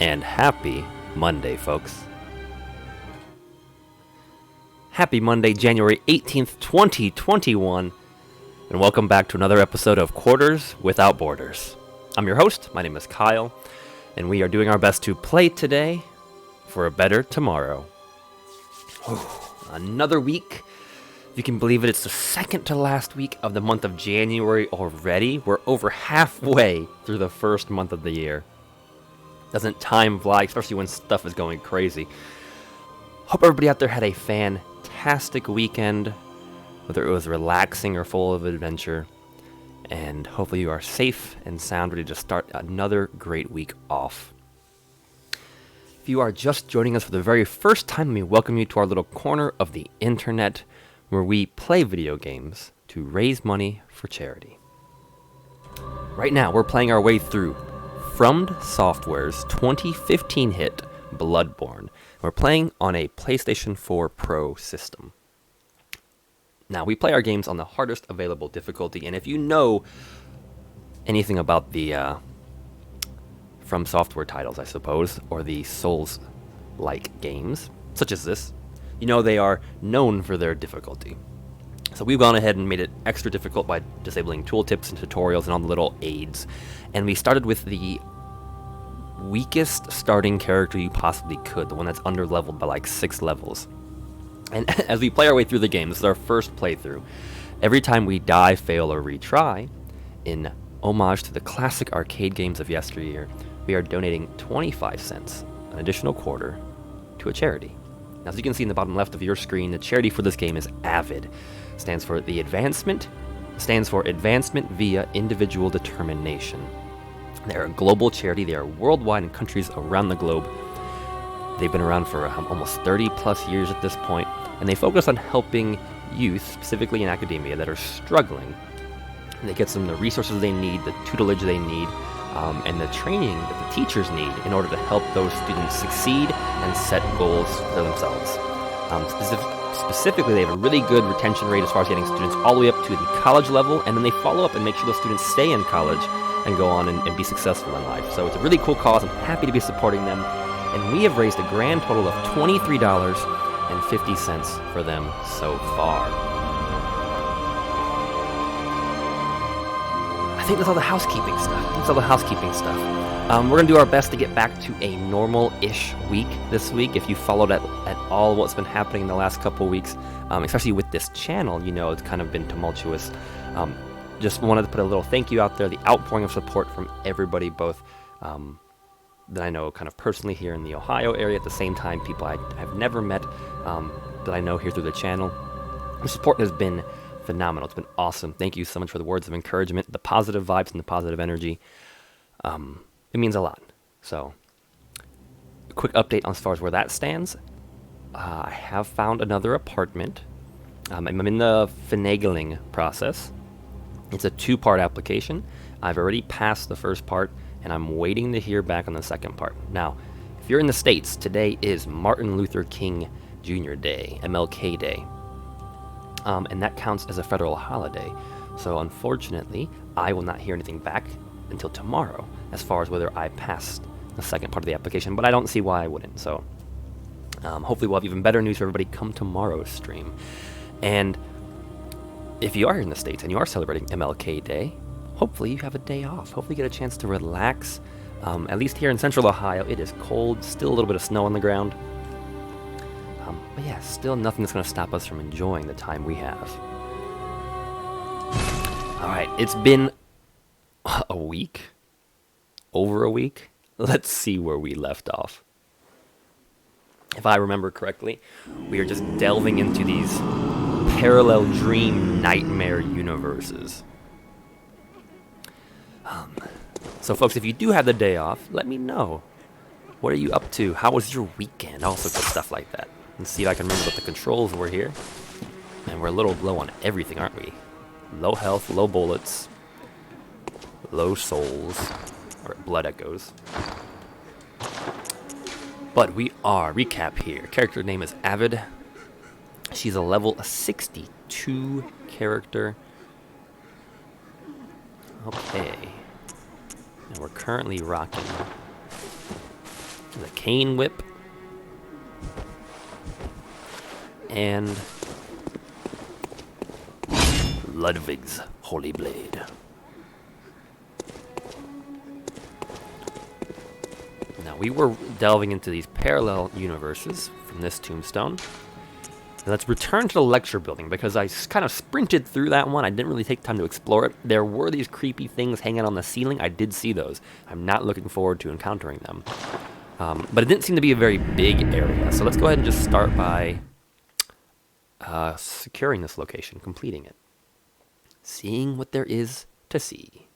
And happy Monday, folks. Happy Monday, January 18th, 2021, and welcome back to another episode of Quarters Without Borders. I'm your host, my name is Kyle, and we are doing our best to play today for a better tomorrow. Another week. If you can believe it, it's the second to last week of the month of January already. We're over halfway through the first month of the year. Doesn't time fly, especially when stuff is going crazy. Hope everybody out there had a fantastic weekend, whether it was relaxing or full of adventure. And hopefully you are safe and sound, ready to start another great week off. If you are just joining us for the very first time, let me welcome you to our little corner of the internet where we play video games to raise money for charity. Right now, we're playing our way through From Software's 2015 hit, Bloodborne. We're playing on a PlayStation 4 Pro system. Now, we play our games on the hardest available difficulty, and if you know anything about the From Software titles, I suppose, or the Souls-like games, such as this, you know they are known for their difficulty. So we've gone ahead and made it extra difficult by disabling tooltips and tutorials and all the little aids. And we started with the weakest starting character you possibly could, the one that's under-leveled by like 6 levels. And as we play our way through the game, this is our first playthrough. Every time we die, fail, or retry, in homage to the classic arcade games of yesteryear, we are donating 25 cents, an additional quarter, to a charity. Now, as you can see in the bottom left of your screen, the charity for this game is AVID. Stands for Advancement via Individual Determination. They're a global charity. They are worldwide in countries around the globe. They've been around for almost 30 plus years at this point, and they focus on helping youth, specifically in academia, that are struggling. And they get them the resources they need, the tutelage they need, and the training that the teachers need in order to help those students succeed and set goals for themselves. Specifically, they have a really good retention rate as far as getting students all the way up to the college level, and then they follow up and make sure those students stay in college and go on and be successful in life. So it's a really cool cause. I'm happy to be supporting them, and we have raised a grand total of $23.50 for them so far. I think that's all the housekeeping stuff. We're going to do our best to get back to a normal-ish week this week. If you followed at all what's been happening in the last couple weeks, especially with this channel, you know it's kind of been tumultuous. Just wanted to put a little thank you out there, the outpouring of support from everybody, both that I know kind of personally here in the Ohio area, at the same time people I have never met that I know here through the channel. The support has been phenomenal. It's been awesome. Thank you so much for the words of encouragement, the positive vibes and the positive energy. It means a lot. So, a quick update as far as where that stands. I have found another apartment. I'm in the finagling process. It's a 2-part application. I've already passed the first part, and I'm waiting to hear back on the second part. Now, if you're in the States, today is Martin Luther King Jr. Day, MLK Day. And that counts as a federal holiday. So unfortunately, I will not hear anything back until tomorrow as far as whether I passed the second part of the application, but I don't see why I wouldn't. So hopefully we'll have even better news for everybody come tomorrow's stream. And if you are here in the States and you are celebrating MLK Day, hopefully you have a day off. Hopefully you get a chance to relax. At least here in central Ohio, it is cold, still a little bit of snow on the ground. But yeah, still nothing that's going to stop us from enjoying the time we have. Alright, it's been a week. Over a week. Let's see where we left off. If I remember correctly, we are just delving into these parallel dream nightmare universes. So folks, if you do have the day off, let me know. What are you up to? How was your weekend? All sorts of stuff like that. And see if I can remember what the controls were here. And we're a little low on everything, aren't we? Low health, low bullets, low souls, or blood echoes. But we are, recap here. Character name is AVID. She's a level 62 character. Okay. And we're currently rocking The cane whip. And Ludwig's holy blade. Now, we were delving into these parallel universes from this tombstone. Let's return to the lecture building, because I kind of sprinted through that one. I didn't really take time to explore it. There were these creepy things hanging on the ceiling. I did see those. I'm not looking forward to encountering them. But it didn't seem to be a very big area. So let's go ahead and just start by securing this location, completing it. Seeing what there is to see.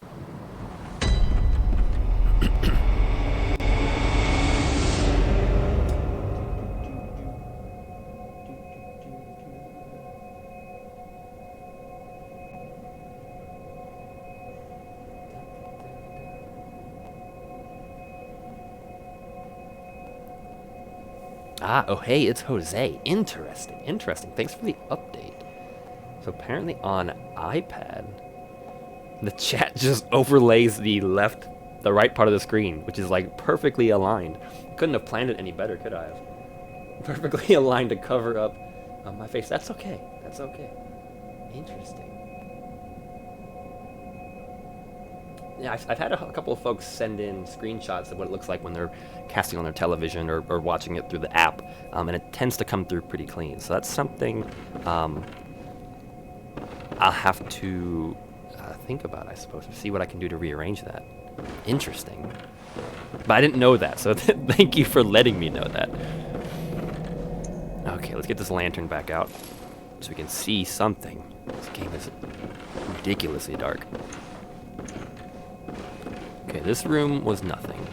Oh hey, it's Jose. Interesting, interesting. Thanks for the update. So apparently on iPad, the chat just overlays the right part of the screen, which is like perfectly aligned. Couldn't have planned it any better, could I have? Perfectly aligned to cover up my face. That's okay. That's okay. Interesting. Yeah, I've had a couple of folks send in screenshots of what it looks like when they're casting on their television or watching it through the app, and it tends to come through pretty clean. So that's something I'll have to think about, I suppose, to see what I can do to rearrange that. Interesting. But I didn't know that, so thank you for letting me know that. Okay, let's get this lantern back out so we can see something. This game is ridiculously dark. Okay, this room was nothing.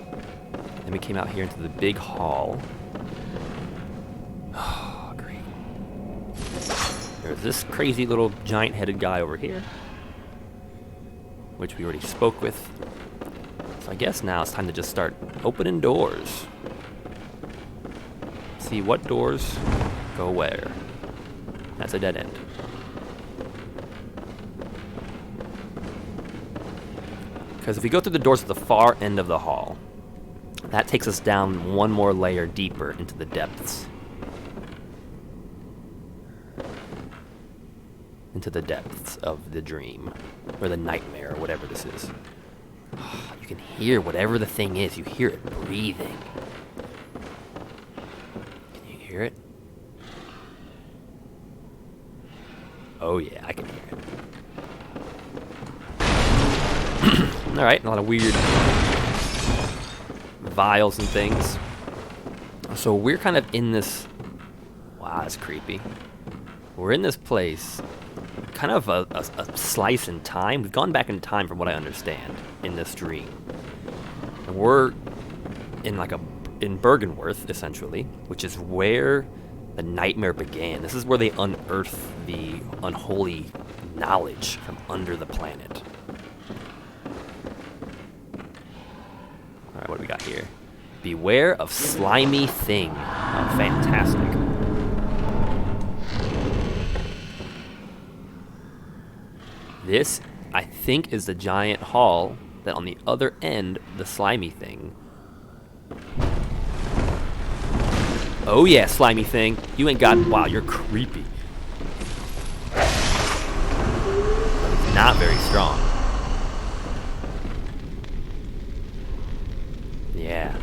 Then we came out here into the big hall. Oh, great. There's this crazy little giant-headed guy over here, which we already spoke with. So I guess now it's time to just start opening doors. See what doors go where. That's a dead end. Because if we go through the doors at the far end of the hall, that takes us down one more layer deeper into the depths. Into the depths of the dream, or the nightmare, or whatever this is. You can hear whatever the thing is, you hear it breathing. Can you hear it? Oh yeah, I can hear it. Alright, a lot of weird vials and things. So we're kind of in this... Wow, that's creepy. We're in this place, kind of a slice in time. We've gone back in time from what I understand in this dream. And we're in in Bergenworth, essentially, which is where the nightmare began. This is where they unearth the unholy knowledge from under the planet. Alright, what do we got here? Beware of slimy thing. Oh, fantastic. This, I think, is the giant hall that on the other end, the slimy thing. Oh yeah, slimy thing. You ain't got... Wow, you're creepy. It's not very strong. Yeah.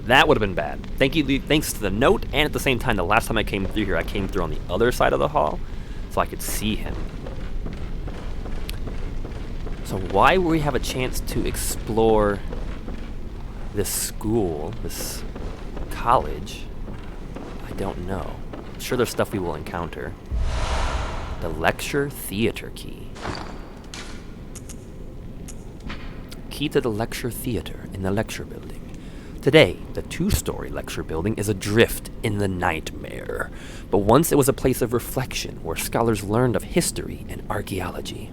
That would have been bad. Thanks to the note, and at the same time, the last time I came through here, I came through on the other side of the hall, so I could see him. So why would we have a chance to explore this school, this college? I don't know. I'm sure there's stuff we will encounter. The lecture theater key. Key to the lecture theater in the lecture building. Today, the two-story lecture building is adrift in the nightmare, but once it was a place of reflection where scholars learned of history and archaeology.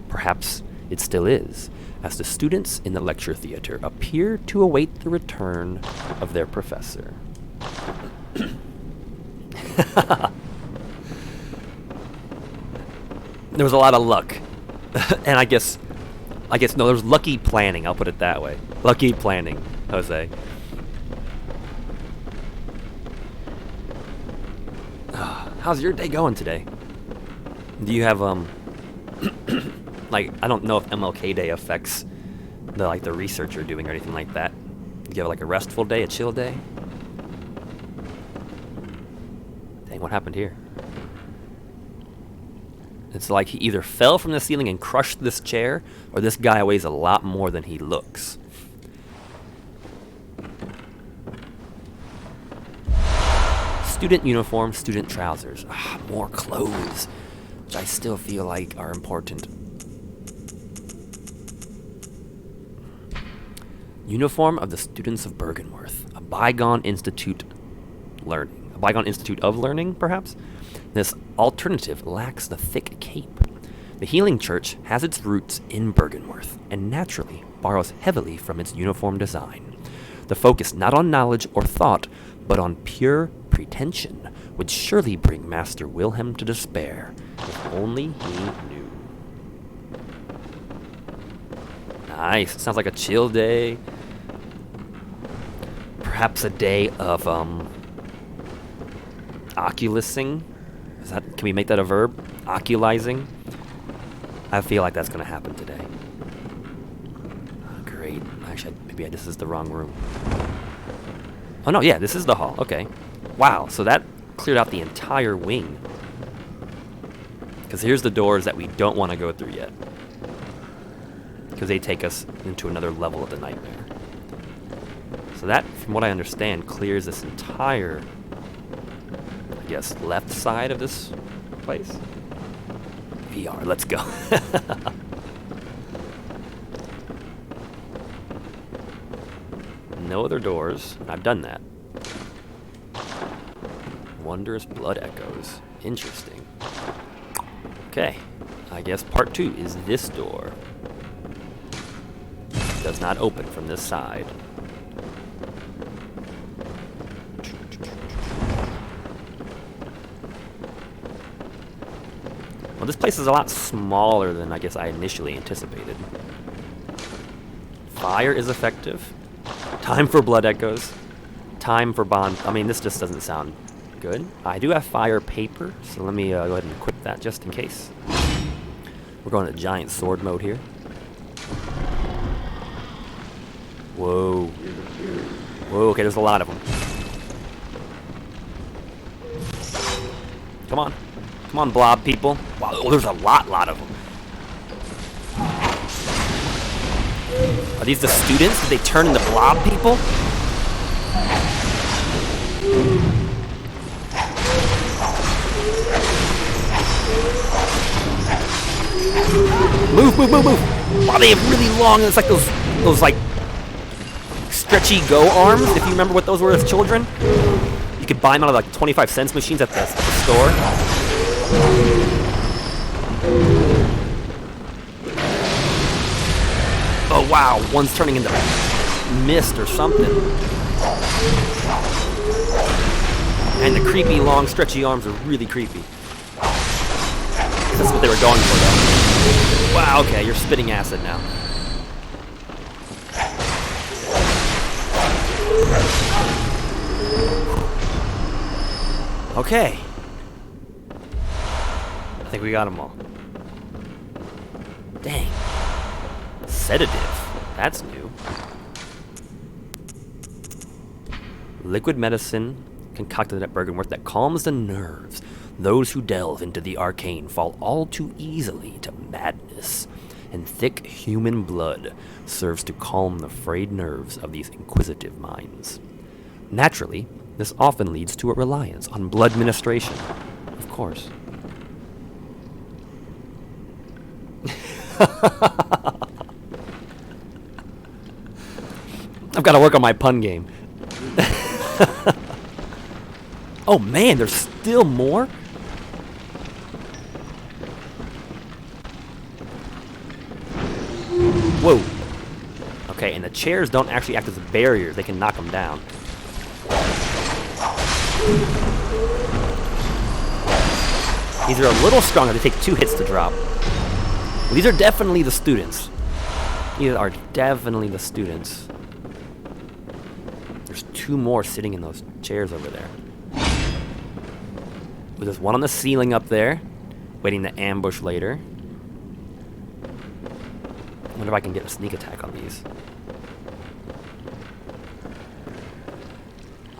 Perhaps it still is, as the students in the lecture theater appear to await the return of their professor. There was a lot of luck, and I guess no, there was lucky planning, I'll put it that way. Lucky planning, Jose. How's your day going today? Do you have like, I don't know if MLK Day affects the research you're doing or anything like that. Do you have like a restful day, a chill day? Dang, what happened here? It's like he either fell from the ceiling and crushed this chair, or this guy weighs a lot more than he looks. Student uniform, student trousers. More clothes, which I still feel like are important. Uniform of the students of Bergenworth, a bygone institute learning. A bygone institute of learning, perhaps? This alternative lacks the thick cape. The Healing Church has its roots in Bergenworth, and naturally borrows heavily from its uniform design. The focus not on knowledge or thought, but on pure pretension, would surely bring Master Wilhelm to despair, if only he knew. Nice, sounds like a chill day. Perhaps a day of, oculusing? Can we make that a verb? Oculizing? I feel like that's gonna happen today. Oh, great. Actually, maybe this is the wrong room. Oh no, yeah, this is the hall. Okay. Wow, so that cleared out the entire wing. Because here's the doors that we don't want to go through yet. Because they take us into another level of the nightmare. So that, from what I understand, clears this entire, I guess, left side of this place. VR, let's go. No other doors. I've done that. Wondrous blood echoes. Interesting. Okay. I guess part 2 is this door. Does not open from this side. Well, this place is a lot smaller than I guess I initially anticipated. Fire is effective. Time for blood echoes. Time for bond. I mean, this just doesn't sound good. I do have fire paper, so let me go ahead and equip that just in case. We're going to giant sword mode here. Whoa. Whoa, okay, there's a lot of them. Come on. Come on, blob people. Wow, oh, there's a lot of them. Are these the students? Did they turn into blob people? Move, move, move, move! Wow, they have really long, it's like those like, stretchy go arms, if you remember what those were as children. You could buy them out of like 25-cent machines at the store. Oh wow, one's turning into mist or something. And the creepy, long, stretchy arms are really creepy. That's what they were going for, though. Wow, okay, you're spitting acid now. Okay. I think we got them all. Dang. Sedative. That's new. Liquid medicine concocted at Bergenworth that calms the nerves. Those who delve into the arcane fall all too easily to madness, and thick human blood serves to calm the frayed nerves of these inquisitive minds. Naturally, this often leads to a reliance on blood ministration, of course. I've got to work on my pun game. Oh man, there's still more? Whoa. Okay, and the chairs don't actually act as barriers. They can knock them down. These are a little stronger. They take 2 hits to drop. Well, these are definitely the students. These are definitely the students. There's 2 more sitting in those chairs over there. There's one on the ceiling up there, waiting to ambush later. I wonder if I can get a sneak attack on these.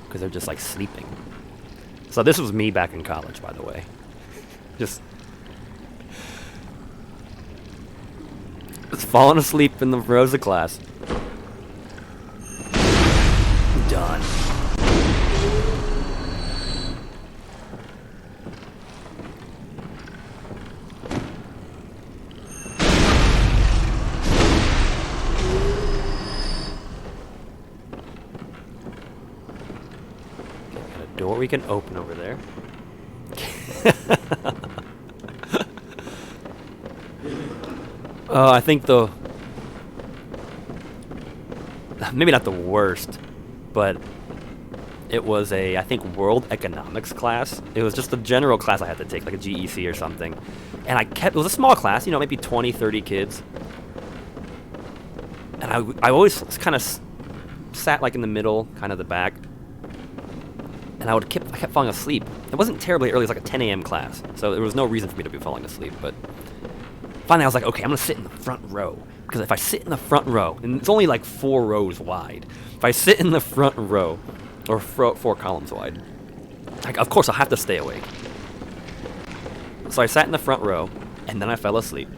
Because they're just like sleeping. So this was me back in college, by the way. Just falling asleep in the rows of class. Done. Got a door we can open over there. I think maybe not the worst, but it was I think world economics class. It was just a general class I had to take, like a GEC or something. And it was a small class, you know, maybe 20, 30 kids. And I always kind of sat like in the middle, kind of the back. And I kept falling asleep. It wasn't terribly early, it was like a 10 a.m. class. So there was no reason for me to be falling asleep, but finally I was like, okay, I'm gonna sit in the front row. Because if I sit in the front row, and it's only like 4 rows wide, if I sit in the front row, or 4 columns wide, like, of course I'll have to stay awake. So I sat in the front row, and then I fell asleep.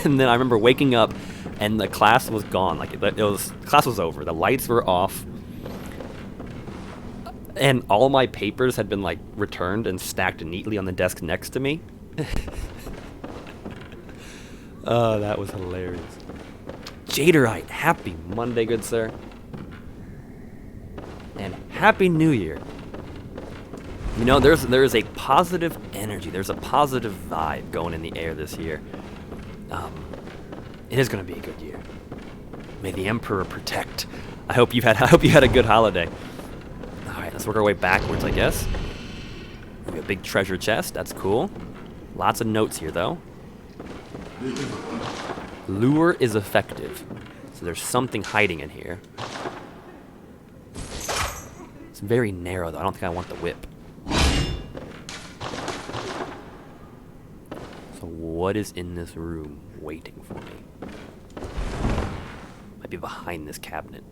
And then I remember waking up, and the class was gone. Like, class was over. The lights were off. And all my papers had been, like, returned and stacked neatly on the desk next to me. Oh, that was hilarious. Jaderite, happy Monday, good sir. And happy New Year. You know, there is a positive energy. There's a positive vibe going in the air this year. It is going to be a good year. May the Emperor protect. I hope you had a good holiday. All right, let's work our way backwards, I guess. We have a big treasure chest. That's cool. Lots of notes here, though. Lure is effective. So there's something hiding in here. It's very narrow, though. I don't think I want the whip. So what is in this room waiting for me? Might be behind this cabinet.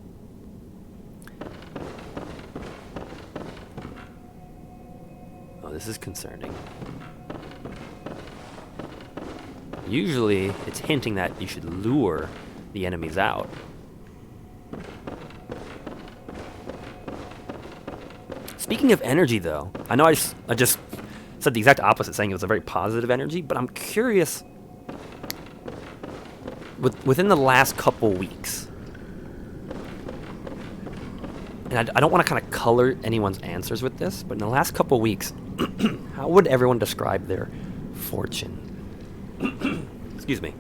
Oh, this is concerning. Usually, it's hinting that you should lure the enemies out. Speaking of energy, though, I know I just said the exact opposite, saying it was a very positive energy, but I'm curious, within the last couple weeks, and I don't want to kind of color anyone's answers with this, but in the last couple weeks, how would everyone describe their fortune? Excuse me.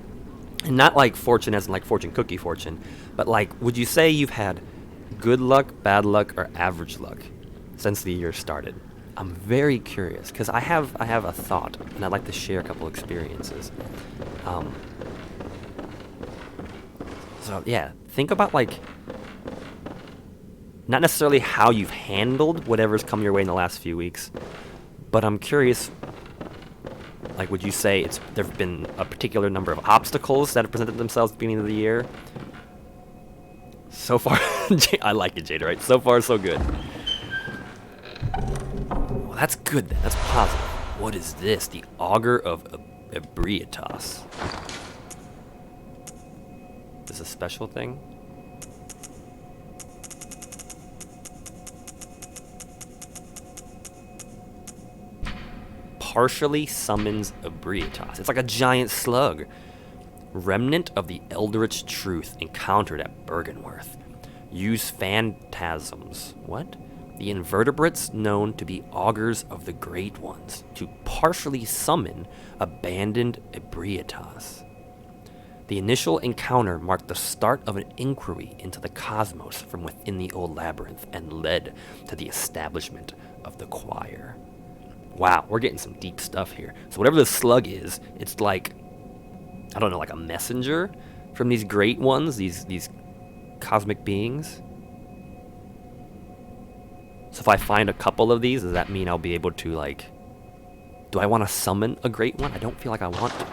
And not like fortune as in like fortune cookie fortune, but like, would you say you've had good luck, bad luck, or average luck since the year started? I'm very curious, because I have a thought, and I'd like to share a couple experiences. So yeah, think about like, not necessarily how you've handled whatever's come your way in the last few weeks, but I'm curious, like, would you say there have been a particular number of obstacles that have presented themselves at the beginning of the year? So far, I like it, Jada, right? So far, so good. Well, that's good then. That's positive. What is this? The Augur of Ebrietas. Is this a special thing? Partially summons Ebrietas. It's like a giant slug. Remnant of the Eldritch Truth encountered at Bergenworth. Use phantasms. What? The invertebrates known to be augurs of the Great Ones to partially summon abandoned Ebrietas. The initial encounter marked the start of an inquiry into the cosmos from within the old labyrinth and led to the establishment of the choir. Wow, we're getting some deep stuff here. So whatever the slug is, it's like, I don't know, like a messenger from these great ones, these cosmic beings. So if I find a couple of these, does that mean I'll be able to, like... Do I want to summon a great one? I don't feel like I want to.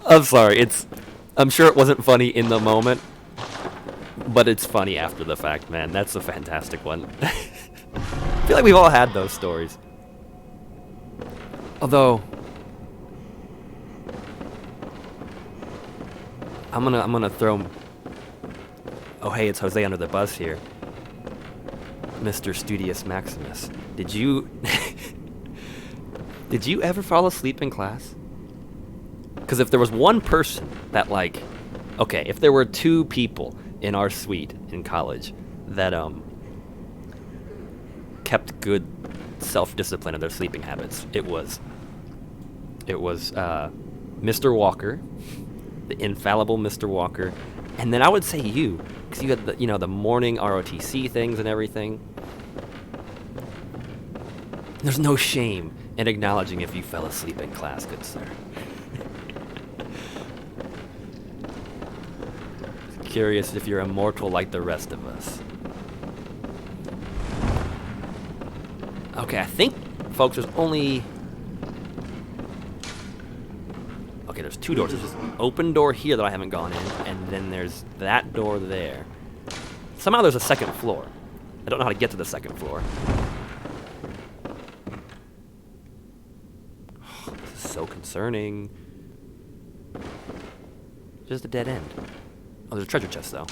I'm sorry, I'm sure it wasn't funny in the moment, but it's funny after the fact, man. That's a fantastic one. I feel like we've all had those stories. Although, I'm gonna throw... Oh hey, it's Jose under the bus here. Mr. Studious Maximus. Did you... Did you ever fall asleep in class? Because if there was one person that, like... Okay, if there were two people in our suite in college that, kept good self-discipline of their sleeping habits, it was Mr. Walker, the infallible Mr. Walker, and then I would say you, because you had the, you know, the morning ROTC things and everything. There's no shame in acknowledging if you fell asleep in class, good sir. Curious if you're immortal like the rest of us. Okay, I think, folks, there's only... Okay, there's two doors. There's this open door here that I haven't gone in, and then there's that door there. Somehow there's a second floor. I don't know how to get to the second floor. This is so concerning. Just a dead end. Oh, there's a treasure chest, though.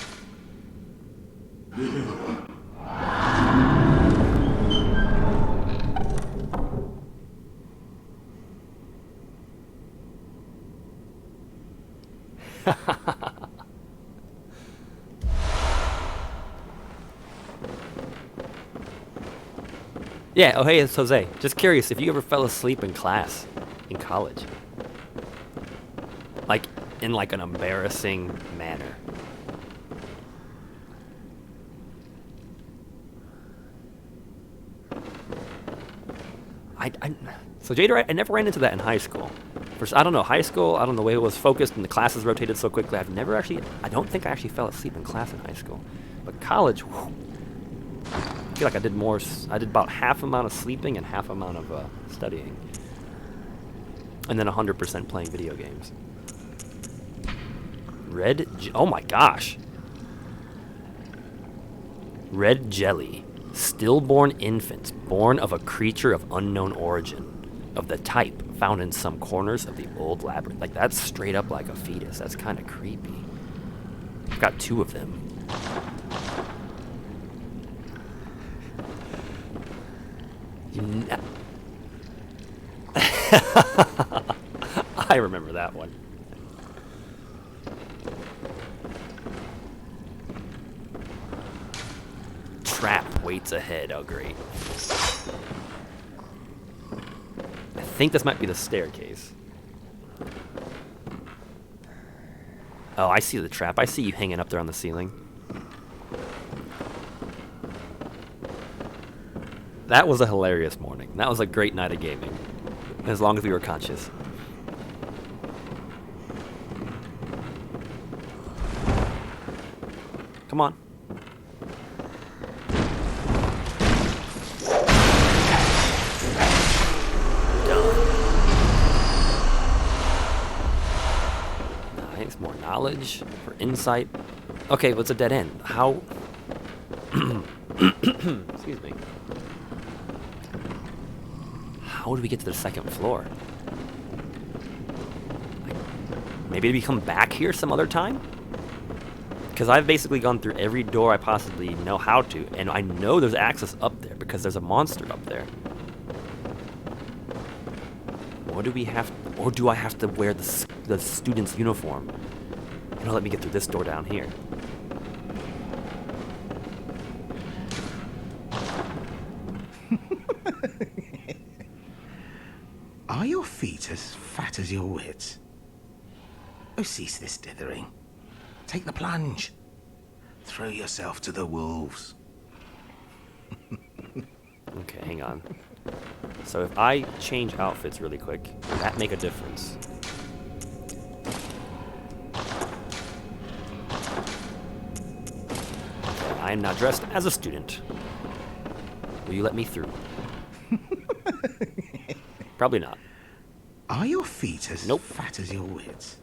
Yeah, oh hey, it's Jose. Just curious if you ever fell asleep in class in college. Like, in like an embarrassing manner. So Jader, I never ran into that in high school. First, I don't know, high school, I don't know the way it was focused and the classes rotated so quickly. I don't think I actually fell asleep in class in high school. But college, whew, I feel like I did about half amount of sleeping and half amount of studying. And then 100% playing video games. Oh my gosh. Red jelly. Stillborn infants, born of a creature of unknown origin, of the type found in some corners of the old labyrinth. Like, that's straight up like a fetus. That's kind of creepy. I've got two of them. I remember that one. Trap waits ahead. Oh, great. I think this might be the staircase. Oh, I see the trap. I see you hanging up there on the ceiling. That was a hilarious morning. That was a great night of gaming. As long as we were conscious. Come on. Nice, more knowledge for insight. Okay, what's a dead end? How? Excuse me. How do we get to the second floor? Maybe we come back here some other time? Because I've basically gone through every door I possibly know how to, and I know there's access up there because there's a monster up there. What do we have, or do I have to wear the student's uniform? You know, let me get through this door down here. Are your feet as fat as your wits? Oh, cease this dithering. Take the plunge. Throw yourself to the wolves. Okay, hang on. So if I change outfits really quick, will that make a difference? Okay, I am now dressed as a student. Will you let me through? Probably not. Are your feet as Nope. fat as your wits?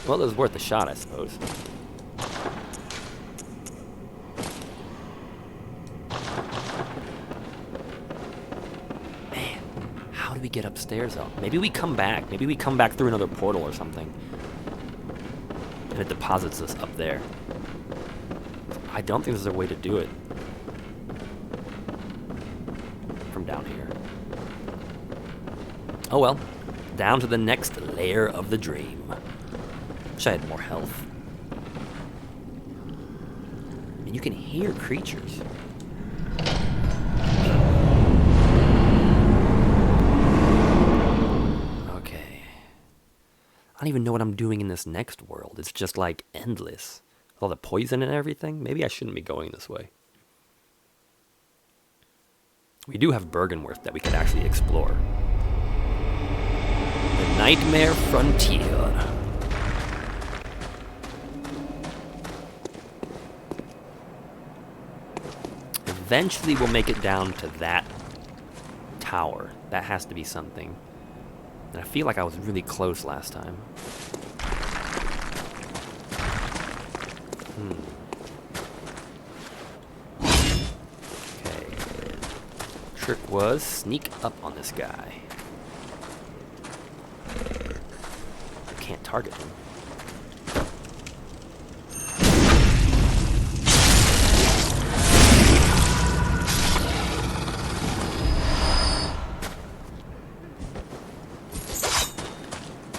Well, it was worth a shot, I suppose. Man, how do we get upstairs, though? Maybe we come back. Maybe we come back through another portal or something. And it deposits us up there. I don't think there's a way to do it from down here. Oh well. Down to the next layer of the dream. Wish I had more health. And you can hear creatures. Okay. I don't even know what I'm doing in this next world. It's just like endless. With all the poison and everything. Maybe I shouldn't be going this way. We do have Bergenworth that we could actually explore. The Nightmare Frontier. Eventually we'll make it down to that tower. That has to be something. And I feel like I was really close last time. Okay. Trick was sneak up on this guy. Can't target him.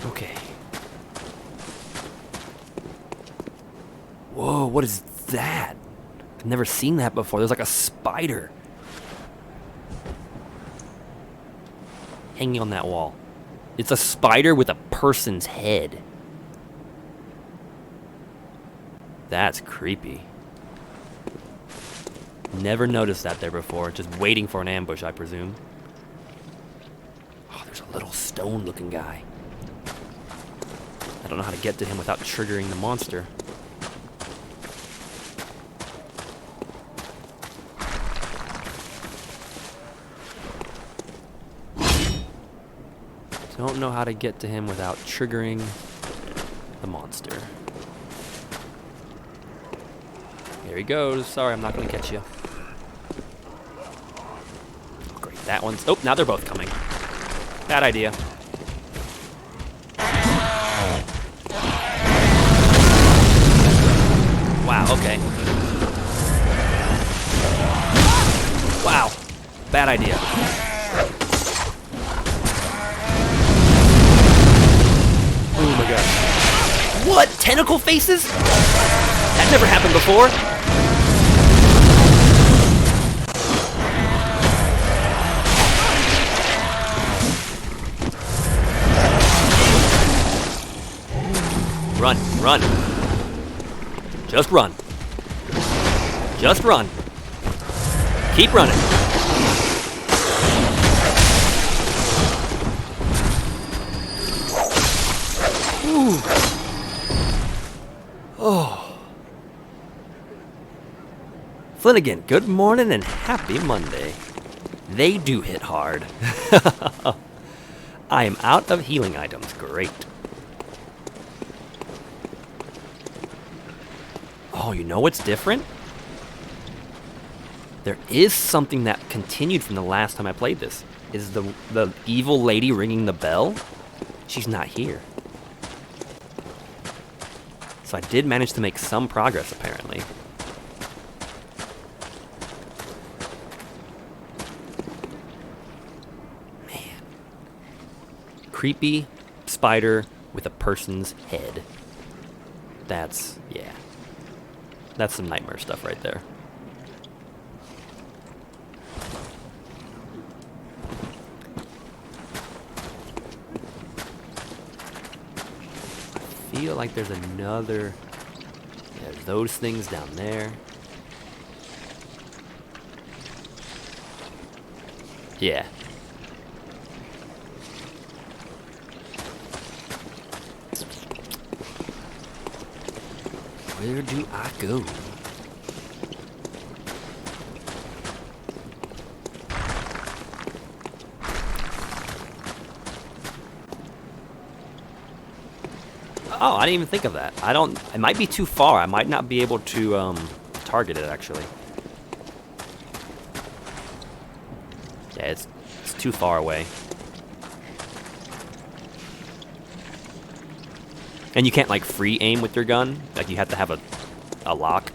Okay. Whoa, what is that? I've never seen that before. There's like a spider hanging on that wall. It's a spider with a person's head. That's creepy. Never noticed that there before. Just waiting for an ambush, I presume. Oh, there's a little stone-looking guy. I don't know how to get to him without triggering the monster. Don't know how to get to him without triggering the monster. Here he goes. Sorry, I'm not going to catch you. Oh, great. That one's... Oh, now they're both coming. Bad idea. Wow, okay. Wow. Bad idea. Oh my god. What? Tentacle faces? That never happened before. Run, run. Just run. Just run. Keep running. Ooh. Oh. Flanagan, good morning and happy Monday. They do hit hard. I am out of healing items. Great. Oh, you know what's different? There is something that continued from the last time I played this. Is the evil lady ringing the bell? She's not here. So I did manage to make some progress, apparently. Man. Creepy spider with a person's head. That's, yeah. That's some nightmare stuff right there. I feel like there's another... Yeah, those things down there. Yeah. Where do I go? Oh, I didn't even think of that. It might be too far. I might not be able to target it, actually. Yeah, it's too far away. And you can't, like, free aim with your gun. Like, you have to have a lock.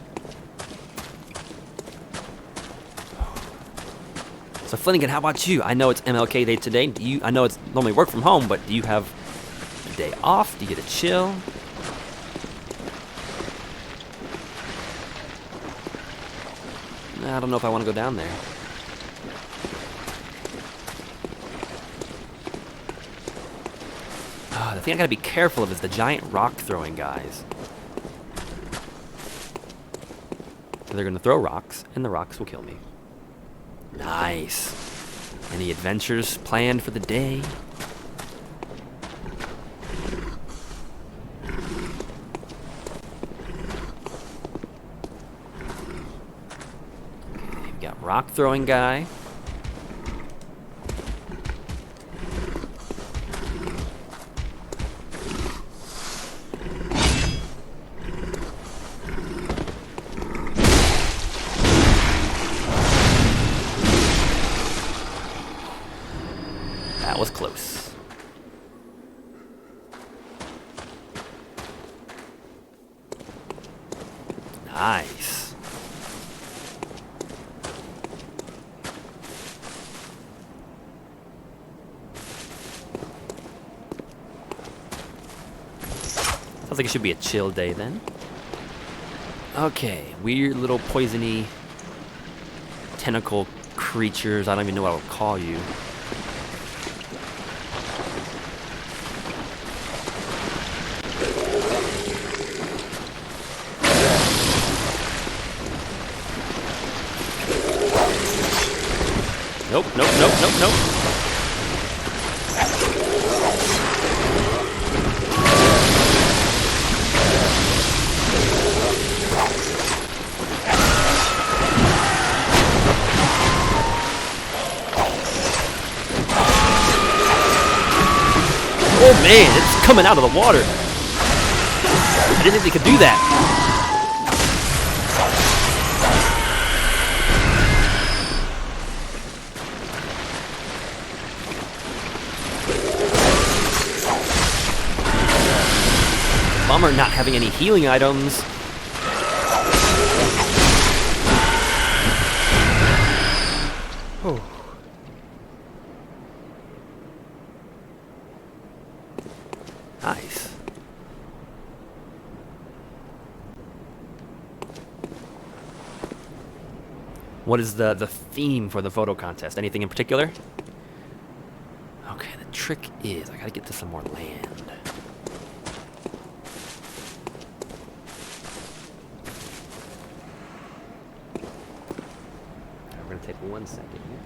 So, Flanagan, how about you? I know it's MLK Day today. I know it's normally work from home, but do you have a day off? Do you get to chill? I don't know if I want to go down there. The thing I gotta be careful of is the giant rock throwing guys. They're gonna throw rocks, and the rocks will kill me. Nice. Any adventures planned for the day? Okay, we got rock throwing guy. That was close. Nice. Sounds like it should be a chill day then. Okay, weird little poisony tentacle creatures. I don't even know what I would call you. Nope, nope, nope, nope, nope. Oh man, it's coming out of the water. I didn't think they could do that. Bummer not having any healing items. Oh. Nice. What is the theme for the photo contest? Anything in particular? Okay, the trick is I gotta get to some more land. We're gonna take 1 second here.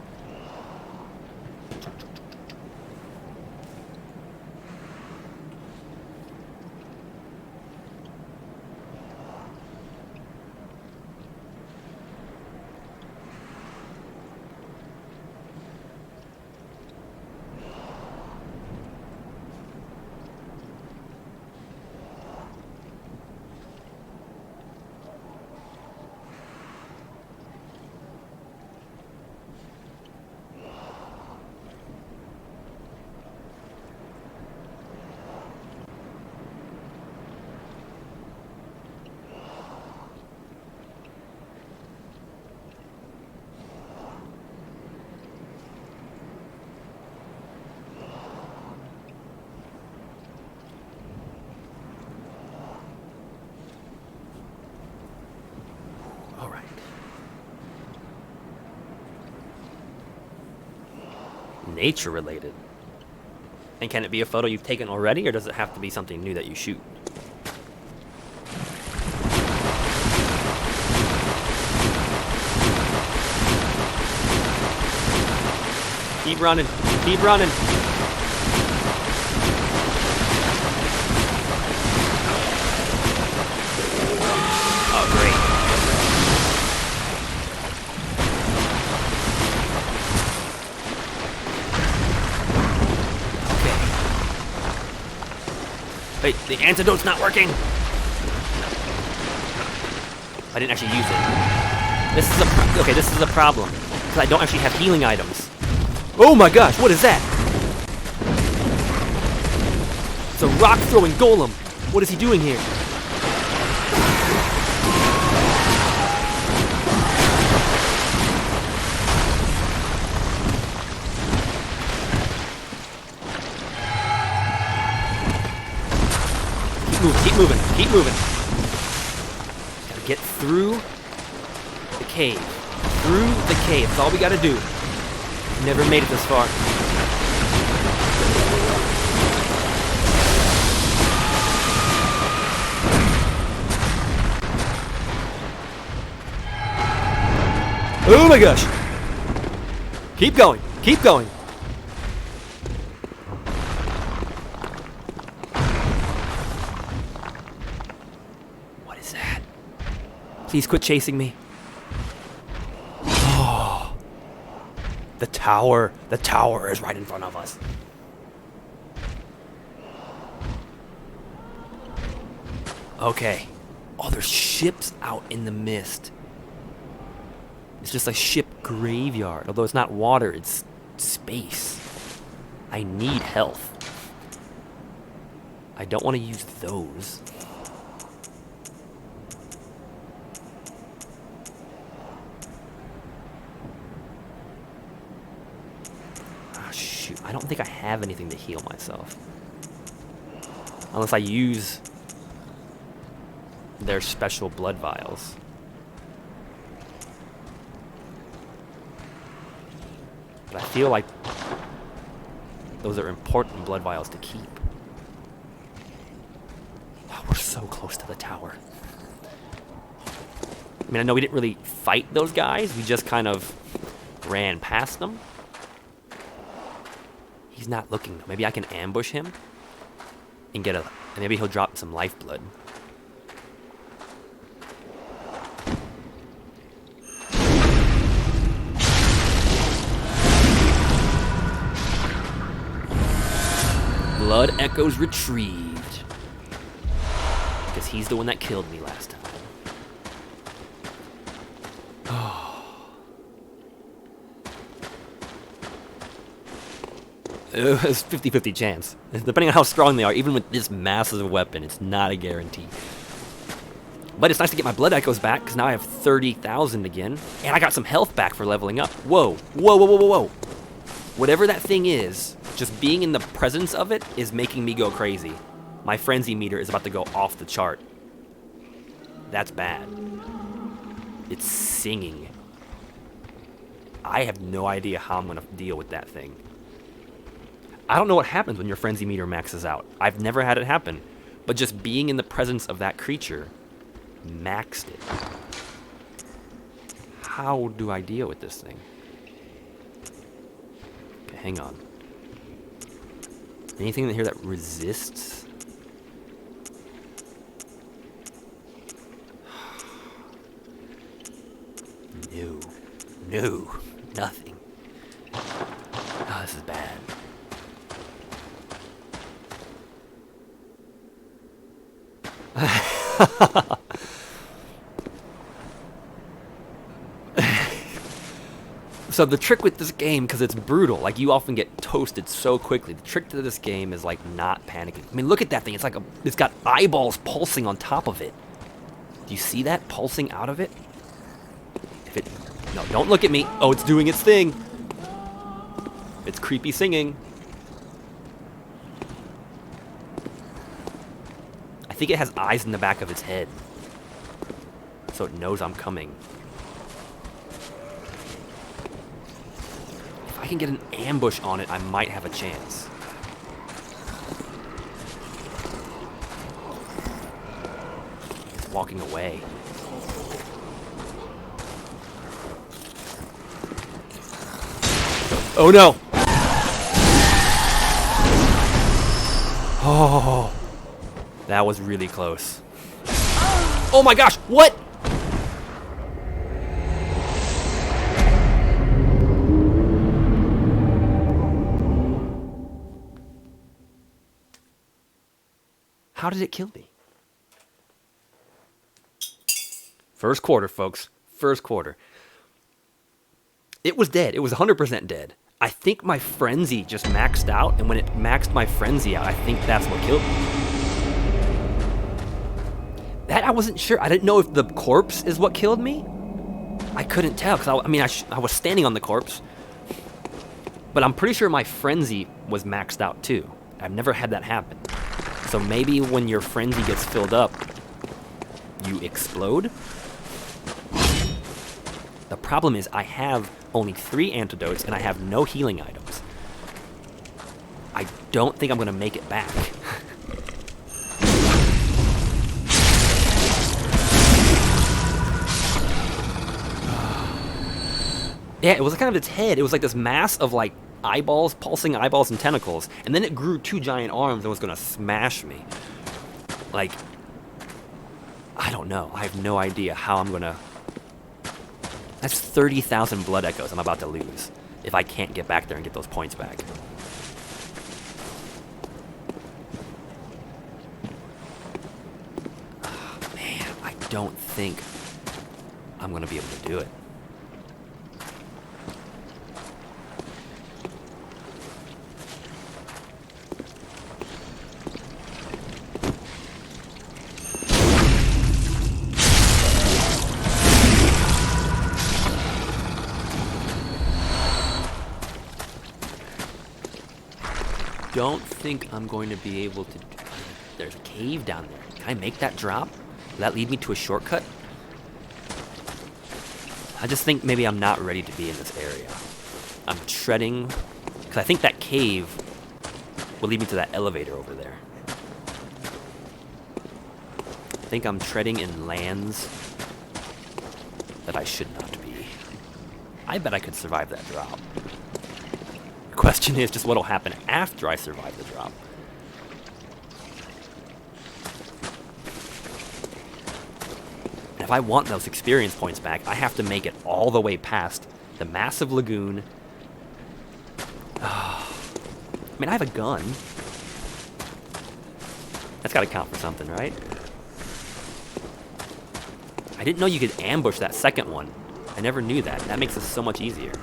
All right. Nature related. And can it be a photo you've taken already, or does it have to be something new that you shoot? Keep running. Keep running. Oh, great. Okay. Wait, the antidote's not working. I didn't actually use it. This is a problem. Because I don't actually have healing items. Oh my gosh, what is that? It's a rock-throwing golem. What is he doing here? Keep moving, keep moving. Gotta get through the cave. Through the cave, that's all we gotta do. Never made it this far. Oh my gosh! Keep going, keep going. What is that? Please quit chasing me. The tower. The tower is right in front of us. Okay. Oh, there's ships out in the mist. It's just a ship graveyard. Although it's not water, it's space. I need health. I don't want to use those. Shoot, I don't think I have anything to heal myself. Unless I use their special blood vials. But I feel like those are important blood vials to keep. Oh, we're so close to the tower. I mean, I know we didn't really fight those guys. We just kind of ran past them. He's not looking. Maybe I can ambush him and get and maybe he'll drop some lifeblood. Blood echoes retrieved. Because he's the one that killed me last time. It's 50-50 chance. Depending on how strong they are, even with this massive weapon, it's not a guarantee. But it's nice to get my blood echoes back, because now I have 30,000 again. And I got some health back for leveling up. Whoa, whoa, whoa, whoa, whoa, whoa. Whatever that thing is, just being in the presence of it is making me go crazy. My frenzy meter is about to go off the chart. That's bad. It's singing. I have no idea how I'm going to deal with that thing. I don't know what happens when your frenzy meter maxes out. I've never had it happen. But just being in the presence of that creature maxed it. How do I deal with this thing? Okay, hang on. Anything in here that resists? No. No. Nothing. Oh, this is bad. So the trick with this game, because it's brutal, like you often get toasted so quickly, the trick to this game is like not panicking. I mean, look at that thing. It's like it's got eyeballs pulsing on top of it. Do you see that pulsing out of it? No, don't look at me. Oh, it's doing its thing. It's creepy singing. I think it has eyes in the back of its head. So it knows I'm coming. If I can get an ambush on it, I might have a chance. It's walking away. Oh no! Oh, that was really close. Oh my gosh, what? How did it kill me? First quarter, folks. First quarter. It was dead. It was 100% dead. I think my frenzy just maxed out, and when it maxed my frenzy out, I think that's what killed me. That I wasn't sure. I didn't know if the corpse is what killed me. I couldn't tell, because I was standing on the corpse. But I'm pretty sure my frenzy was maxed out too. I've never had that happen. So maybe when your frenzy gets filled up, you explode? The problem is I have only 3 antidotes and I have no healing items. I don't think I'm gonna make it back. Yeah, it was kind of its head. It was like this mass of like eyeballs, pulsing eyeballs and tentacles, and then it grew 2 giant arms and was gonna smash me. Like, I don't know. I have no idea how I'm gonna... That's 30,000 blood echoes I'm about to lose if I can't get back there and get those points back. Oh, man, I don't think I'm gonna be able to do it. Don't think I'm going to be able to... There's a cave down there. Can I make that drop? Will that lead me to a shortcut? I just think maybe I'm not ready to be in this area. I'm treading... Because I think that cave will lead me to that elevator over there. I think I'm treading in lands that I should not be. I bet I could survive that drop. Question is just what'll happen after I survive the drop. And if I want those experience points back, I have to make it all the way past the massive lagoon. I mean, I have a gun. That's gotta count for something, right? I didn't know you could ambush that second one. I never knew that. That makes this so much easier.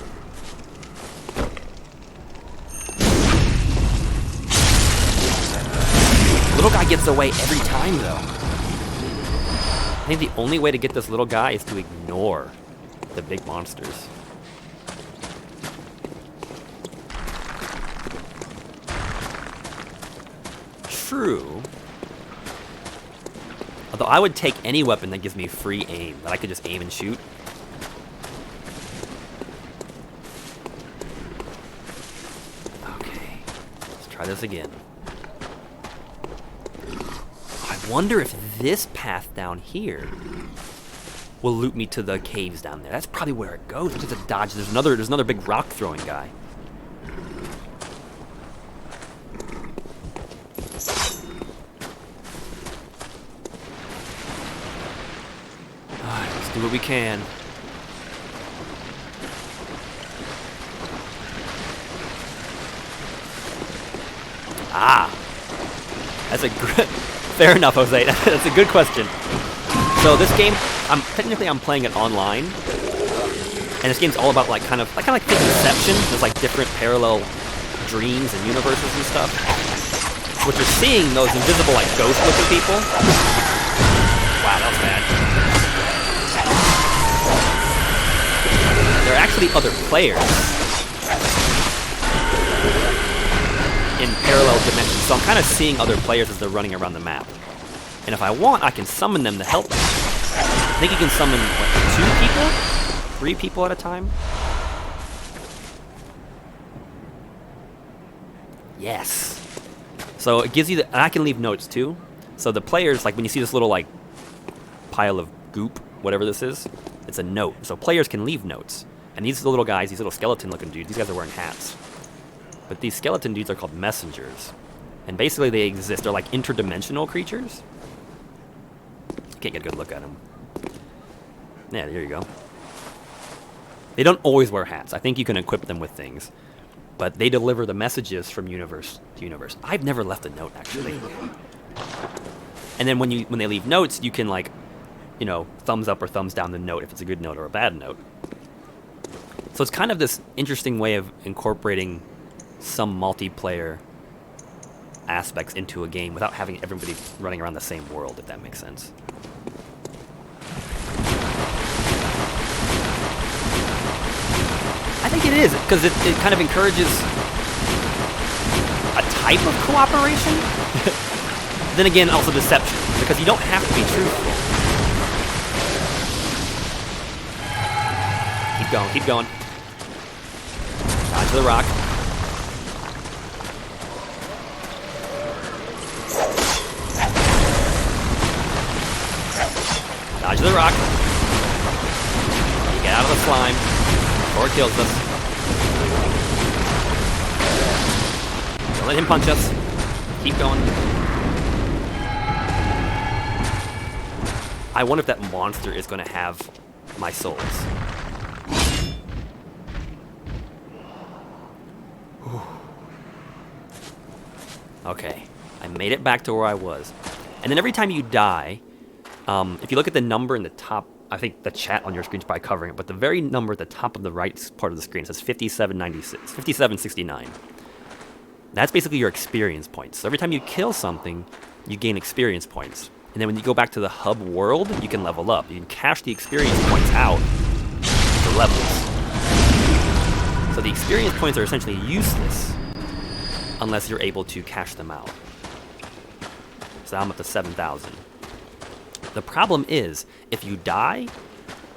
Little guy gets away every time, though. I think the only way to get this little guy is to ignore the big monsters. True. Although I would take any weapon that gives me free aim, that I could just aim and shoot. Okay, let's try this again. I wonder if this path down here will loop me to the caves down there. That's probably where it goes. Just a dodge. There's another big rock throwing guy. Alright, let's do what we can. Ah, that's a good. Fair enough, Jose. That's a good question. So this game, I'm playing it online, and this game's all about like kind of like Inception. There's like different parallel dreams and universes and stuff. What you're seeing, those invisible like ghost-looking people. Wow, that was bad. They're actually other players in parallel dimensions, so I'm kind of seeing other players as they're running around the map. And if I want, I can summon them to help me. I think you can summon, what, 2 people? 3 people at a time? Yes. So it gives you the, and I can leave notes too. So the players, like when you see this little like pile of goop, whatever this is, it's a note. So players can leave notes. And these little guys, these little skeleton looking dudes, these guys are wearing hats. But these skeleton dudes are called messengers. And basically they exist. They're like interdimensional creatures. You can't get a good look at them. Yeah, there you go. They don't always wear hats. I think you can equip them with things. But they deliver the messages from universe to universe. I've never left a note, actually. And then when they leave notes, you can, like, you know, thumbs up or thumbs down the note if it's a good note or a bad note. So it's kind of this interesting way of incorporating some multiplayer aspects into a game without having everybody running around the same world, if that makes sense. I think it is, because it kind of encourages a type of cooperation. Then again, also deception, because you don't have to be truthful. Keep going, keep going. Dodge the rock. Dodge the rock. You get out of the slime before it kills us. Don't let him punch us. Keep going. I wonder if that monster is going to have my souls. Whew. Okay, I made it back to where I was. And then every time you die, if you look at the number in the top, I think the chat on your screen is probably covering it, but the very number at the top of the right part of the screen says 5796, 5769. That's basically your experience points. So every time you kill something, you gain experience points. And then when you go back to the hub world, you can level up. You can cash the experience points out for levels. So the experience points are essentially useless unless you're able to cash them out. So I'm up to 7,000. The problem is, if you die,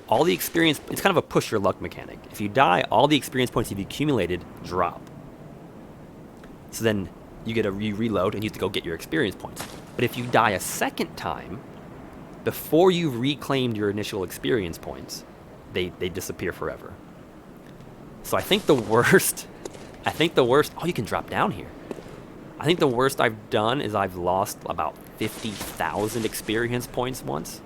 all the experience... It's kind of a push your luck mechanic. If you die, all the experience points you've accumulated drop. So then you get a reload and you have to go get your experience points. But if you die a second time, before you've reclaimed your initial experience points, they disappear forever. So I think the worst... Oh, you can drop down here. I think the worst I've done is I've lost about 50,000 experience points once.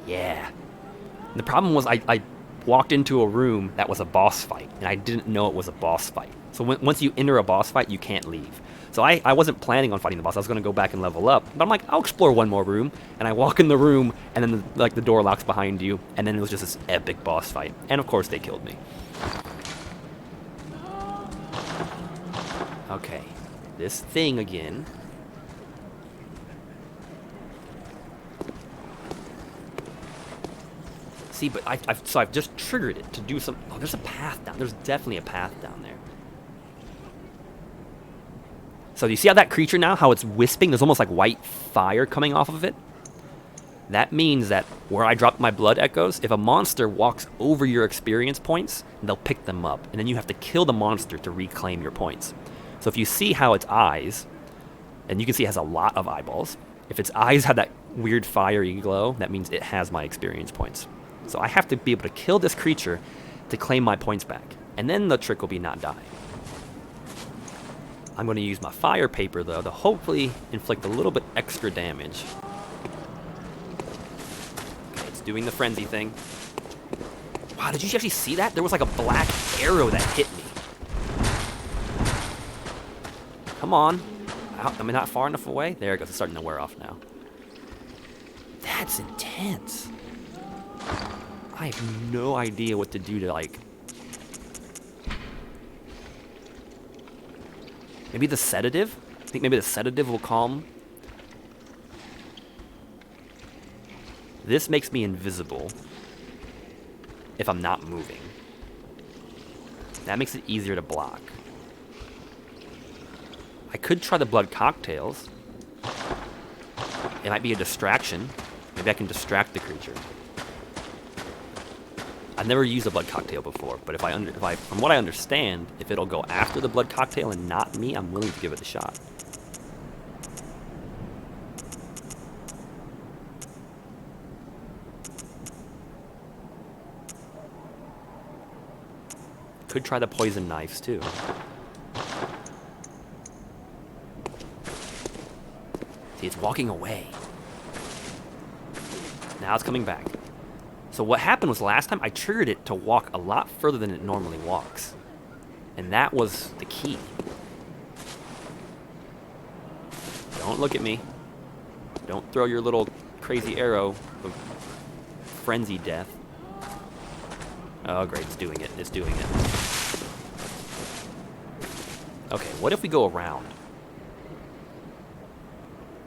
Yeah. And the problem was I walked into a room that was a boss fight, and I didn't know it was a boss fight. So once you enter a boss fight, you can't leave. So I wasn't planning on fighting the boss. I was going to go back and level up. But I'm like, I'll explore one more room. And I walk in the room, and then the door locks behind you. And then it was just this epic boss fight. And of course, they killed me. Okay. This thing again. See, but I've just triggered it to do some... Oh, there's a path down. There's definitely a path down there. So you see how that creature now, how it's wisping? There's almost like white fire coming off of it. That means that where I dropped my blood echoes, if a monster walks over your experience points, they'll pick them up. And then you have to kill the monster to reclaim your points. So if you see how its eyes, and you can see it has a lot of eyeballs. If its eyes have that weird fiery glow, that means it has my experience points. So I have to be able to kill this creature to claim my points back. And then the trick will be not die. I'm going to use my fire paper, though, to hopefully inflict a little bit extra damage. Okay, it's doing the frenzy thing. Wow, did you actually see that? There was like a black arrow that hit me. Come on. Am I not far enough away? There it goes. It's starting to wear off now. That's intense. I have no idea what to do to, like... Maybe the sedative? I think maybe the sedative will calm. This makes me invisible if I'm not moving. That makes it easier to block. I could try the blood cocktails. It might be a distraction. Maybe I can distract the creature. I've never used a blood cocktail before, but from what I understand, if it'll go after the blood cocktail and not me, I'm willing to give it a shot. Could try the poison knives, too. See, it's walking away. Now it's coming back. So what happened was last time I triggered it to walk a lot further than it normally walks. And that was the key. Don't look at me. Don't throw your little crazy arrow of frenzy death. Oh great, it's doing it. It's doing it. Okay, what if we go around?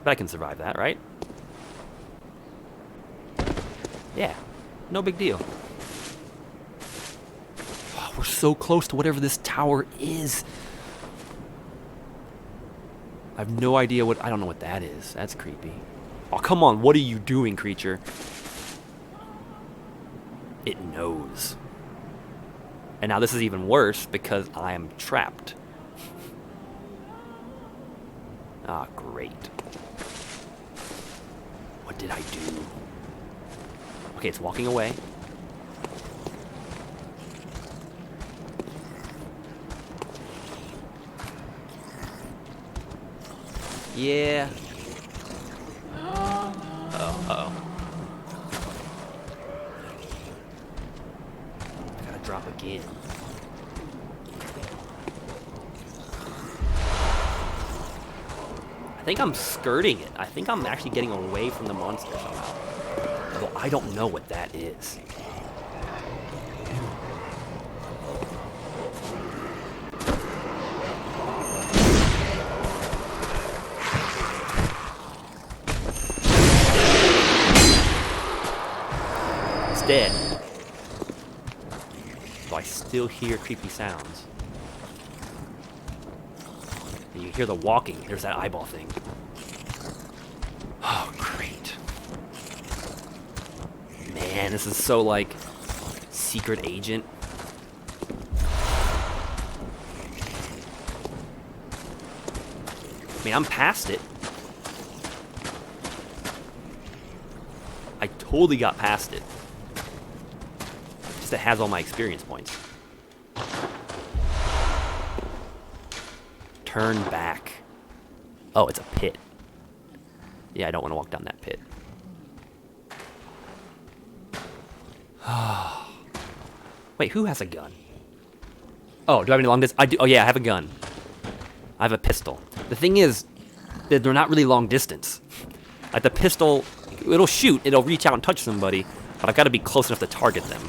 But I can survive that, right? Yeah, no big deal. Oh, we're so close to whatever this tower is. I have no idea what... I don't know what that is. That's creepy. Oh, come on. What are you doing, creature? It knows. And now this is even worse because I am trapped. Ah, great. What did I do? Okay, it's walking away. Yeah. Uh-oh, uh-oh. I gotta drop again. I think I'm skirting it. I think I'm actually getting away from the monster somehow. Although I don't know what that is. It's dead. So I still hear creepy sounds. And you hear the walking. There's that eyeball thing. Oh, great. Man, this is so, like, secret agent. I mean, I'm past it. I totally got past it. Just it has all my experience points. Turn back. Oh, it's a pit. Yeah, I don't want to walk down that pit. Wait, who has a gun? Oh, do I have any long distance? I do. Oh yeah, I have a gun. I have a pistol. The thing is, they're not really long distance. Like the pistol, it'll shoot, it'll reach out and touch somebody, but I've got to be close enough to target them.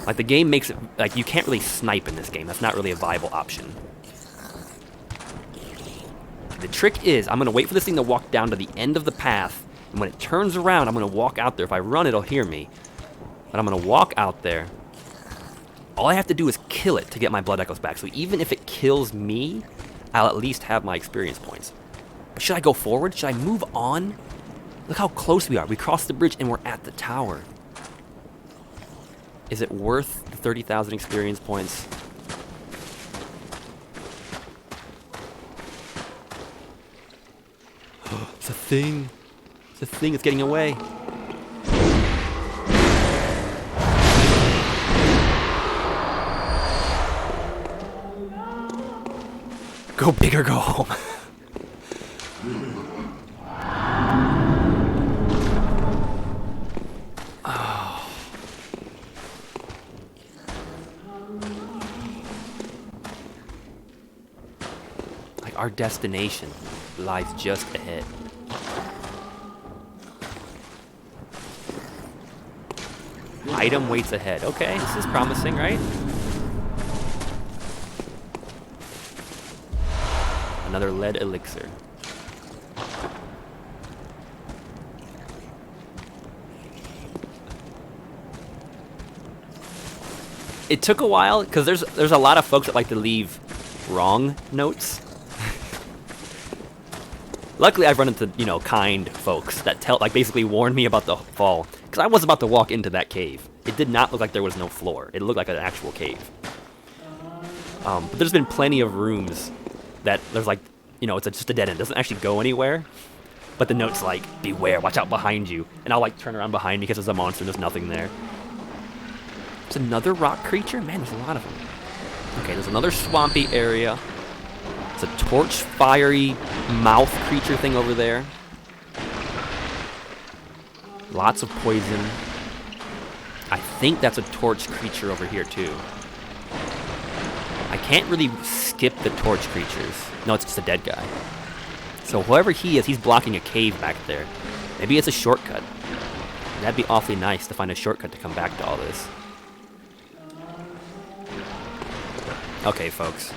Like the game makes it, like you can't really snipe in this game. That's not really a viable option. The trick is, I'm gonna wait for this thing to walk down to the end of the path, and when it turns around, I'm gonna walk out there. If I run, it'll hear me. But I'm gonna walk out there. All I have to do is kill it to get my blood echoes back. So even if it kills me, I'll at least have my experience points. But should I go forward? Should I move on? Look how close we are. We crossed the bridge and we're at the tower. Is it worth the 30,000 experience points? It's a thing. It's a thing. It's getting away. Go big or go home. Oh. Like our destination lies just ahead. Item waits ahead. Okay, this is promising, right? Another lead elixir. It took a while because there's a lot of folks that like to leave wrong notes. Luckily, I've run into, you know, kind folks that basically warn me about the fall. Because I was about to walk into that cave. It did not look like there was no floor. It looked like an actual cave. But there's been plenty of rooms that there's like, you know, it's just a dead end. It doesn't actually go anywhere. But the note's like, beware, watch out behind you. And I'll like turn around behind me because there's a monster and there's nothing there. It's another rock creature? Man, there's a lot of them. Okay, there's another swampy area. It's a torch fiery mouth creature thing over there. Lots of poison. I think that's a torch creature over here too. I can't really skip the torch creatures. No, it's just a dead guy. So whoever he is, he's blocking a cave back there. Maybe it's a shortcut. That'd be awfully nice to find a shortcut to come back to all this. Okay, folks.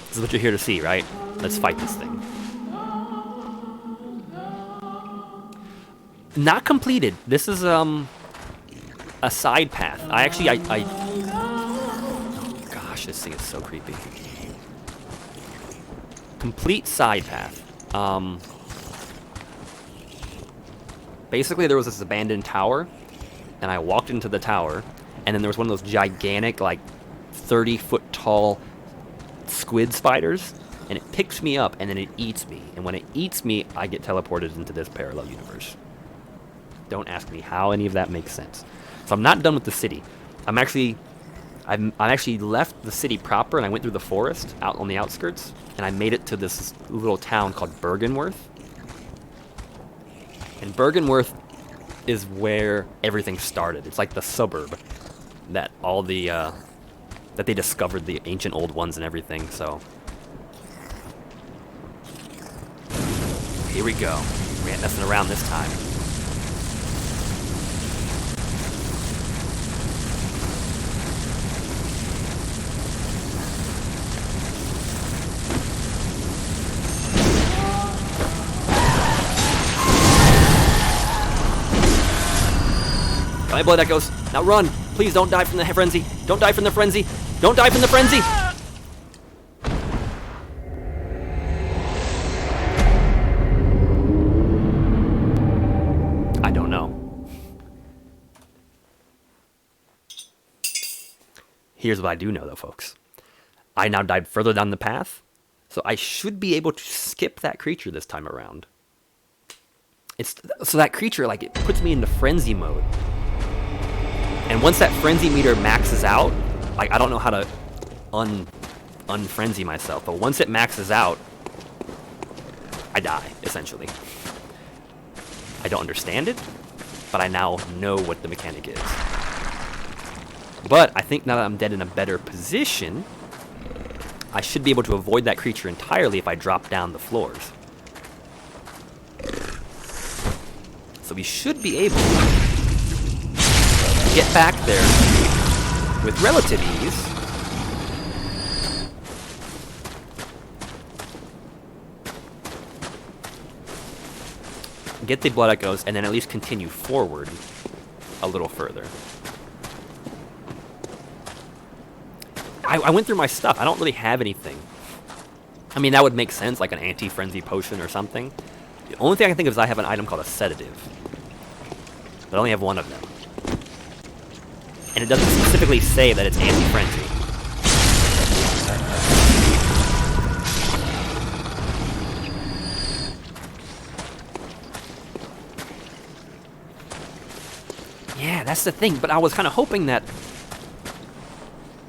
This is what you're here to see, right? Let's fight this thing. Not completed. This is a side path. Oh gosh, this thing is so creepy. Complete side path. Basically, there was this abandoned tower, and I walked into the tower, and then there was one of those gigantic, like, 30-foot tall squid spiders, and it picks me up, and then it eats me. And when it eats me, I get teleported into this parallel universe. Don't ask me how any of that makes sense. So I'm not done with the city. I actually left the city proper, and I went through the forest out on the outskirts, and I made it to this little town called Bergenworth. And Bergenworth is where everything started. It's like the suburb that all the that they discovered the ancient old ones and everything. So here we go. We ain't messing around this time. My blood echoes. Now run! Please don't die from the frenzy. Don't die from the frenzy. Don't die from the frenzy! I don't know. Here's what I do know, though, folks. I now died further down the path, so I should be able to skip that creature this time around. So that creature, like, it puts me into frenzy mode. And once that frenzy meter maxes out, like, I don't know how to unfrenzy myself, but once it maxes out, I die, essentially. I don't understand it, but I now know what the mechanic is. But I think now that I'm dead in a better position, I should be able to avoid that creature entirely if I drop down the floors. So we should be able to get back there with relative ease. Get the blood echoes, and then at least continue forward a little further. I went through my stuff. I don't really have anything. I mean, that would make sense, like an anti-frenzy potion or something. The only thing I can think of is I have an item called a sedative. But I only have one of them. And it doesn't specifically say that it's anti-frenzy. Yeah, that's the thing. But I was kind of hoping that...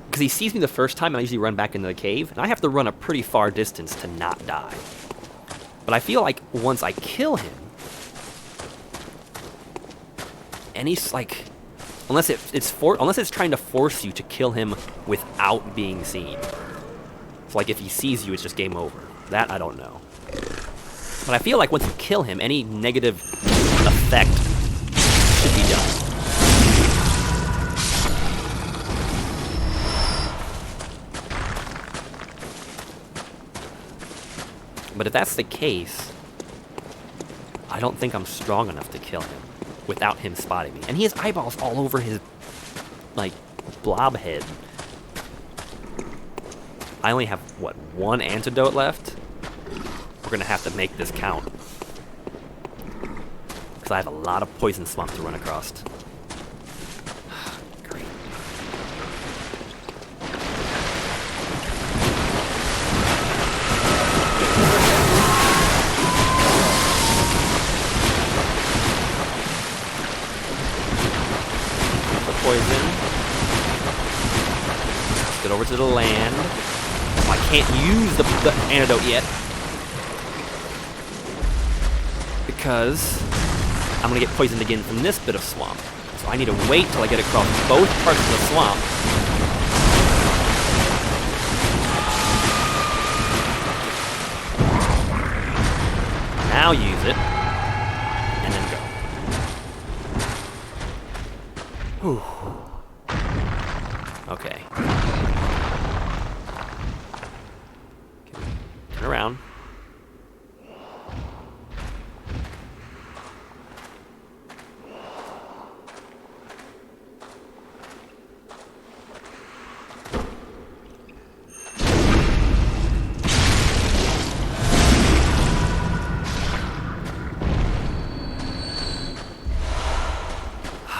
Because he sees me the first time, and I usually run back into the cave. And I have to run a pretty far distance to not die. But I feel like once I kill him... And he's like... Unless it's trying to force you to kill him without being seen. So like if he sees you, it's just game over. That I don't know. But I feel like once you kill him, any negative effect should be done. But if that's the case, I don't think I'm strong enough to kill him without him spotting me. And he has eyeballs all over his, like, blob head. I only have, what, one antidote left? We're gonna have to make this count. Because I have a lot of poison swamp to run across. Great. over to the land. I can't use the antidote yet. Because I'm gonna get poisoned again from this bit of swamp. So I need to wait till I get across both parts of the swamp. Now use it. And then go. Whew. Okay. Turn around.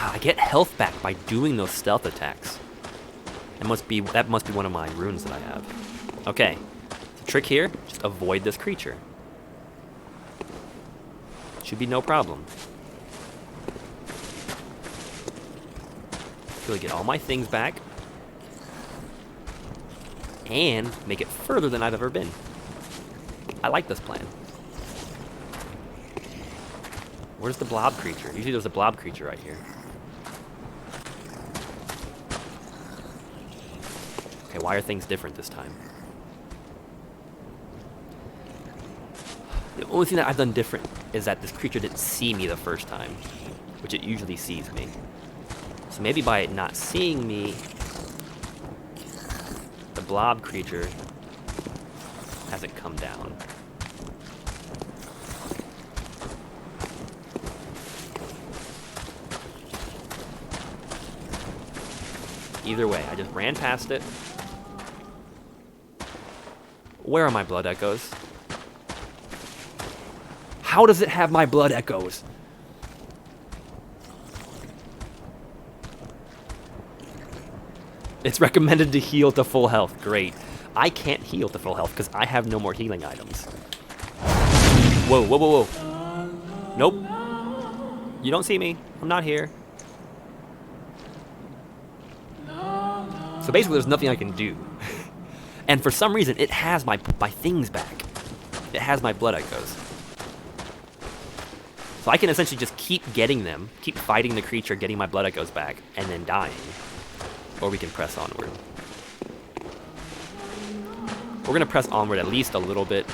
I get health back by doing those stealth attacks. That must be one of my runes that I have. Okay. The trick here, just avoid this creature. Should be no problem. Really get all my things back. And make it further than I've ever been. I like this plan. Where's the blob creature? Usually there's a blob creature right here. Okay, why are things different this time? The only thing that I've done different is that this creature didn't see me the first time, which it usually sees me. So maybe by it not seeing me, the blob creature hasn't come down. Either way, I just ran past it. Where are my blood echoes? How does it have my blood echoes? It's recommended to heal to full health. Great. I can't heal to full health because I have no more healing items. Whoa, whoa, whoa, whoa. Nope. You don't see me. I'm not here. So basically there's nothing I can do. And for some reason it has my things back. It has my blood echoes. So I can essentially just keep getting them, keep fighting the creature, getting my blood echoes back, and then dying. Or we can press onward. We're gonna press onward at least a little bit.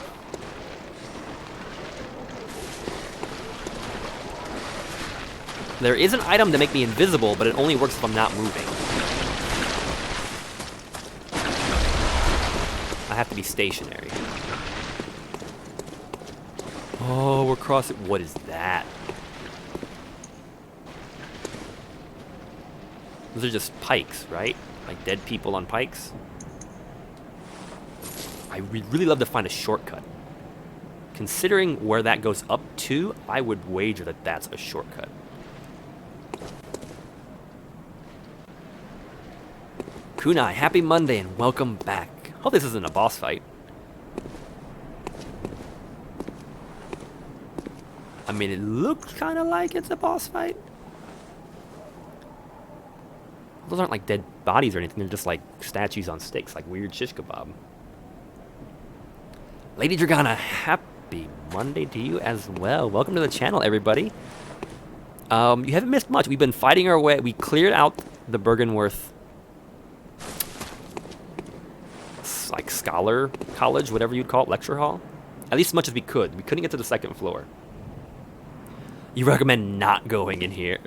There is an item to make me invisible, but it only works if I'm not moving. I have to be stationary. Oh, we're crossing. What is that? Those are just pikes, right? Like dead people on pikes. I would really love to find a shortcut. Considering where that goes up to, I would wager that that's a shortcut. Kunai, happy Monday and welcome back. Hope this isn't a boss fight. I mean, it looks kind of like it's a boss fight. Those aren't like dead bodies or anything. They're just like statues on sticks, like weird shish kebab. Lady Dragana, happy Monday to you as well. Welcome to the channel, everybody. You haven't missed much. We've been fighting our way. We cleared out the Bergenworth, like scholar college, whatever you'd call it, lecture hall. At least as much as we could. We couldn't get to the second floor. You recommend not going in here?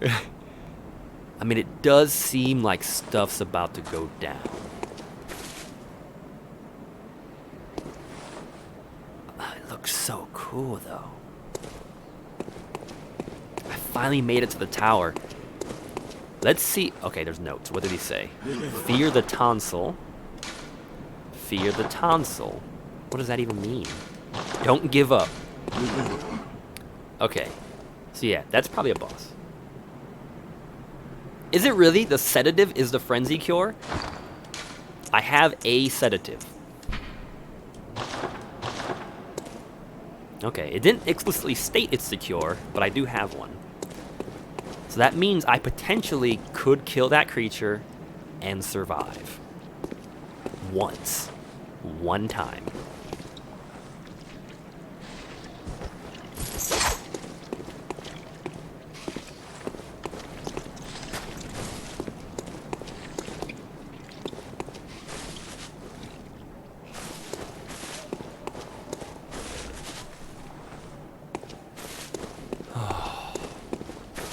I mean, it does seem like stuff's about to go down. It looks so cool, though. I finally made it to the tower. Let's see. Okay, there's notes. What did he say? Fear the tonsil. Fear the tonsil. What does that even mean? Don't give up. Okay. So yeah, that's probably a boss. Is it really? The sedative is the frenzy cure? I have a sedative. Okay, it didn't explicitly state it's the cure, but I do have one. So that means I potentially could kill that creature and survive. once. One time.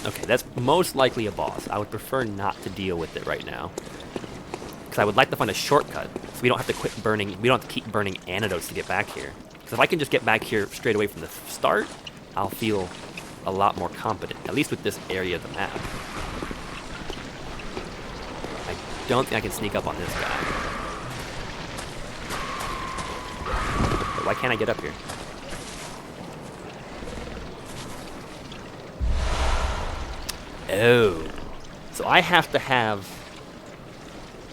Okay, that's most likely a boss. I would prefer not to deal with it right now. Because I would like to find a shortcut, so we don't have to quit burning, we don't have to keep burning antidotes to get back here. Because if I can just get back here straight away from the start, I'll feel a lot more competent, at least with this area of the map. I don't think I can sneak up on this guy. But why can't I get up here? Oh, so I have to have,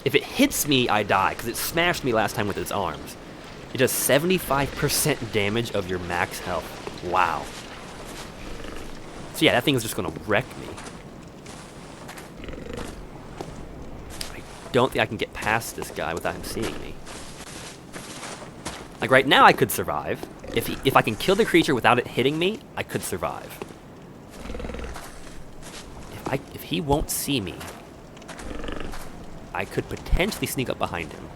if it hits me, I die, because it smashed me last time with its arms. It does 75% damage of your max health. Wow. So yeah, that thing is just going to wreck me. I don't think I can get past this guy without him seeing me. Like right now I could survive. If I can kill the creature without it hitting me, I could survive. If he won't see me, I could potentially sneak up behind him.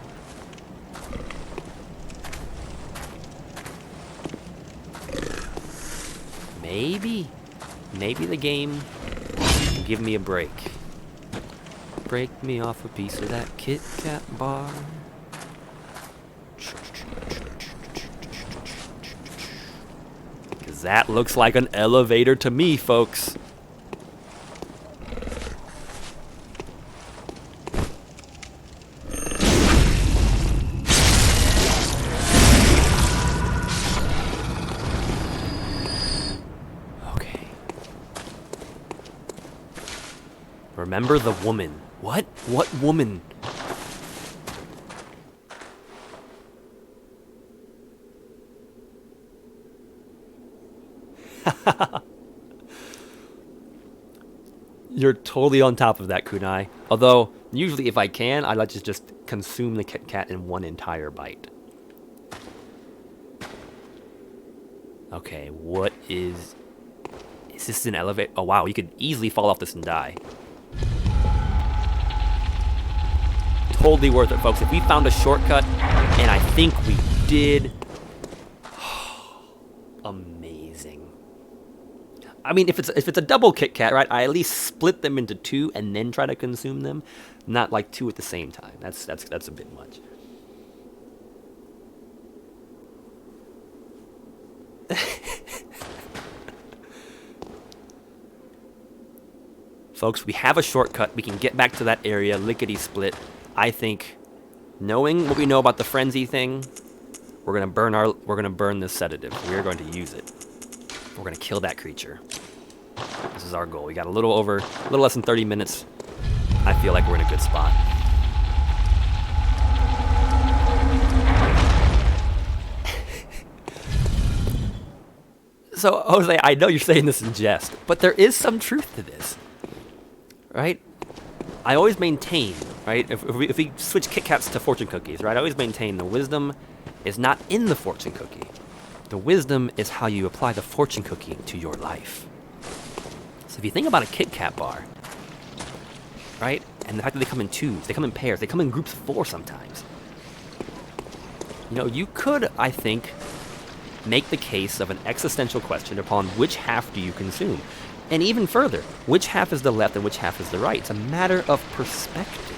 Maybe the game will give me a break. Break me off a piece of that Kit Kat bar. Because that looks like an elevator to me, folks. Remember the woman. What? What woman? You're totally on top of that, Kunai. Although, usually if I can, I like to just consume the Kit Kat in one entire bite. Okay, what is... Is this an elevator? Oh wow, you could easily fall off this and die. Totally worth it, folks. If we found a shortcut, and I think we did... Amazing. I mean, if it's a double Kit Kat, right? I at least split them into two and then try to consume them, not like two at the same time. That's a bit much. Folks, we have a shortcut. We can get back to that area, lickety-split. I think, knowing what we know about the frenzy thing, we're gonna burn this sedative. We're going to use it. We're gonna kill that creature. This is our goal. We got a little less than 30 minutes. I feel like we're in a good spot. So, Jose, I know you're saying this in jest, but there is some truth to this, right? I always maintain, right, if we switch Kit Kats to fortune cookies, right, I always maintain the wisdom is not in the fortune cookie. The wisdom is how you apply the fortune cookie to your life. So if you think about a Kit Kat bar, right, and the fact that they come in twos, they come in pairs, they come in groups of 4 sometimes. You know, you could, I think, make the case of an existential question upon which half do you consume. And even further, which half is the left and which half is the right? It's a matter of perspective.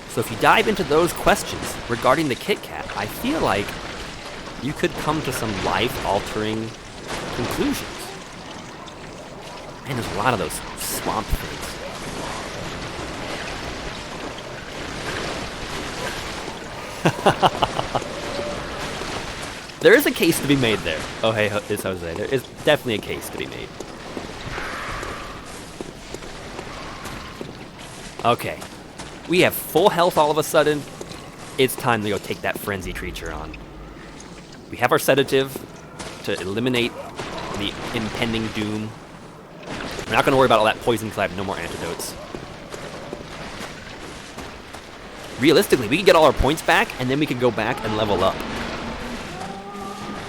So if you dive into those questions regarding the Kit Kat, I feel like you could come to some life-altering conclusions. Man, there's a lot of those swamp things. There is a case to be made there. Oh, hey, it's Jose. There is definitely a case to be made. Okay. We have full health all of a sudden. It's time to go take that frenzy creature on. We have our sedative to eliminate the impending doom. We're not going to worry about all that poison because I have no more antidotes. realistically, we could get all our points back, and then we could go back and level up.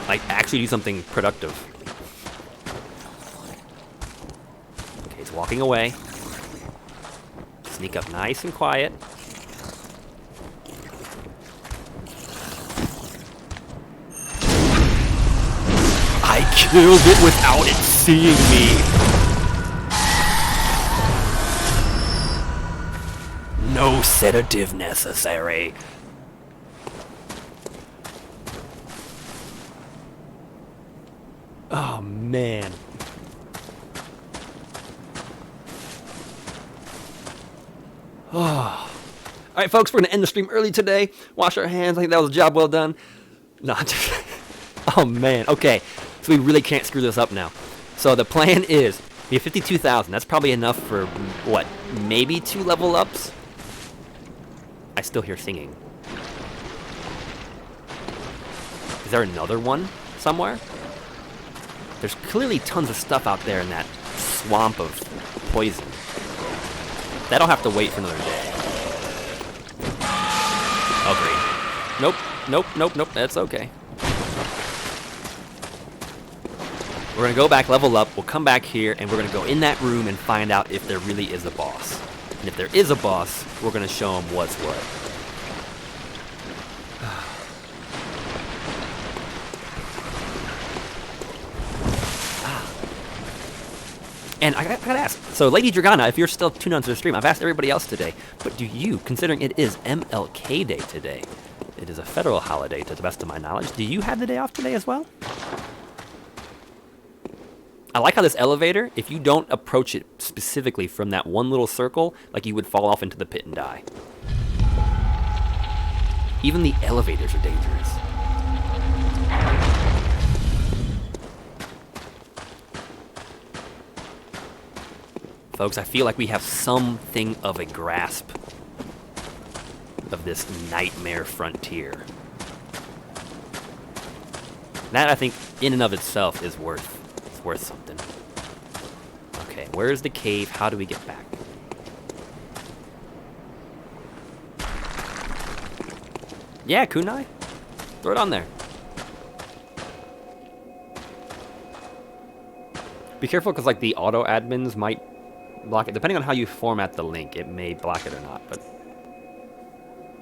Like, actually do something productive. Okay, it's walking away. Sneak up nice and quiet. I killed it without it seeing me. No sedative necessary. Oh, man. Oh. Alright, folks, we're going to end the stream early today. Wash our hands. I think that was a job well done. No, oh, man. Okay, so we really can't screw this up now. So the plan is, we have 52,000. That's probably enough for, what, maybe 2 level ups? I still hear singing. Is there another one somewhere? There's clearly tons of stuff out there in that swamp of poison. That'll have to wait for another day. Oh, great. Nope, nope, nope, nope, that's okay. We're gonna go back, level up, we'll come back here, and we're gonna go in that room and find out if there really is a boss. And if there is a boss, we're gonna show him what's what. And I gotta ask, so Lady Dragana, if you're still tuned onto the stream, I've asked everybody else today, but do you, considering it is MLK Day today, it is a federal holiday to the best of my knowledge, do you have the day off today as well? I like how this elevator, if you don't approach it specifically from that one little circle, like you would fall off into the pit and die. Even the elevators are dangerous. Folks, I feel like we have something of a grasp of this nightmare frontier. That, I think, in and of itself is worth something. Okay, where's the cave? How do we get back? Yeah, kunai. Throw it on there. Be careful, because like the auto admins might block it. Depending on how you format the link, it may block it or not, but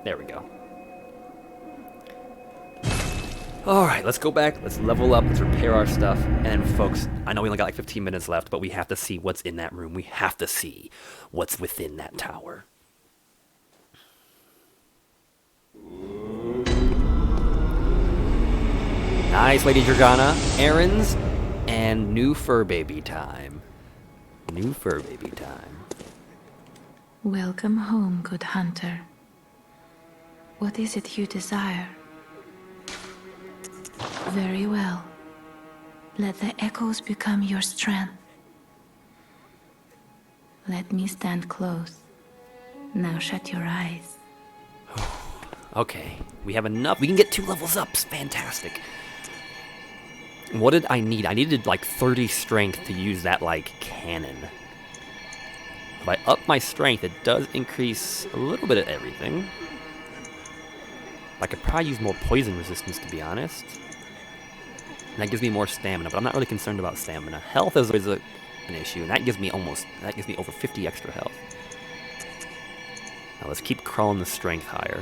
there we go. Alright, let's go back, let's level up, let's repair our stuff, and then folks, I know we only got like 15 minutes left, but we have to see what's in that room. We have to see what's within that tower. Nice, Lady Dragana. Errands and new fur baby time. New fur baby time. Welcome home, good hunter. What is it you desire? Very well. Let the echoes become your strength. Let me stand close. Now shut your eyes. Okay, we have enough. We can get 2 levels up. Fantastic. What did I need? I needed like 30 strength to use that like cannon. If I up my strength, it does increase a little bit of everything. I could probably use more poison resistance, to be honest. And that gives me more stamina, but I'm not really concerned about stamina. Health is always an issue, and that gives me over 50 extra health. Now let's keep crawling the strength higher.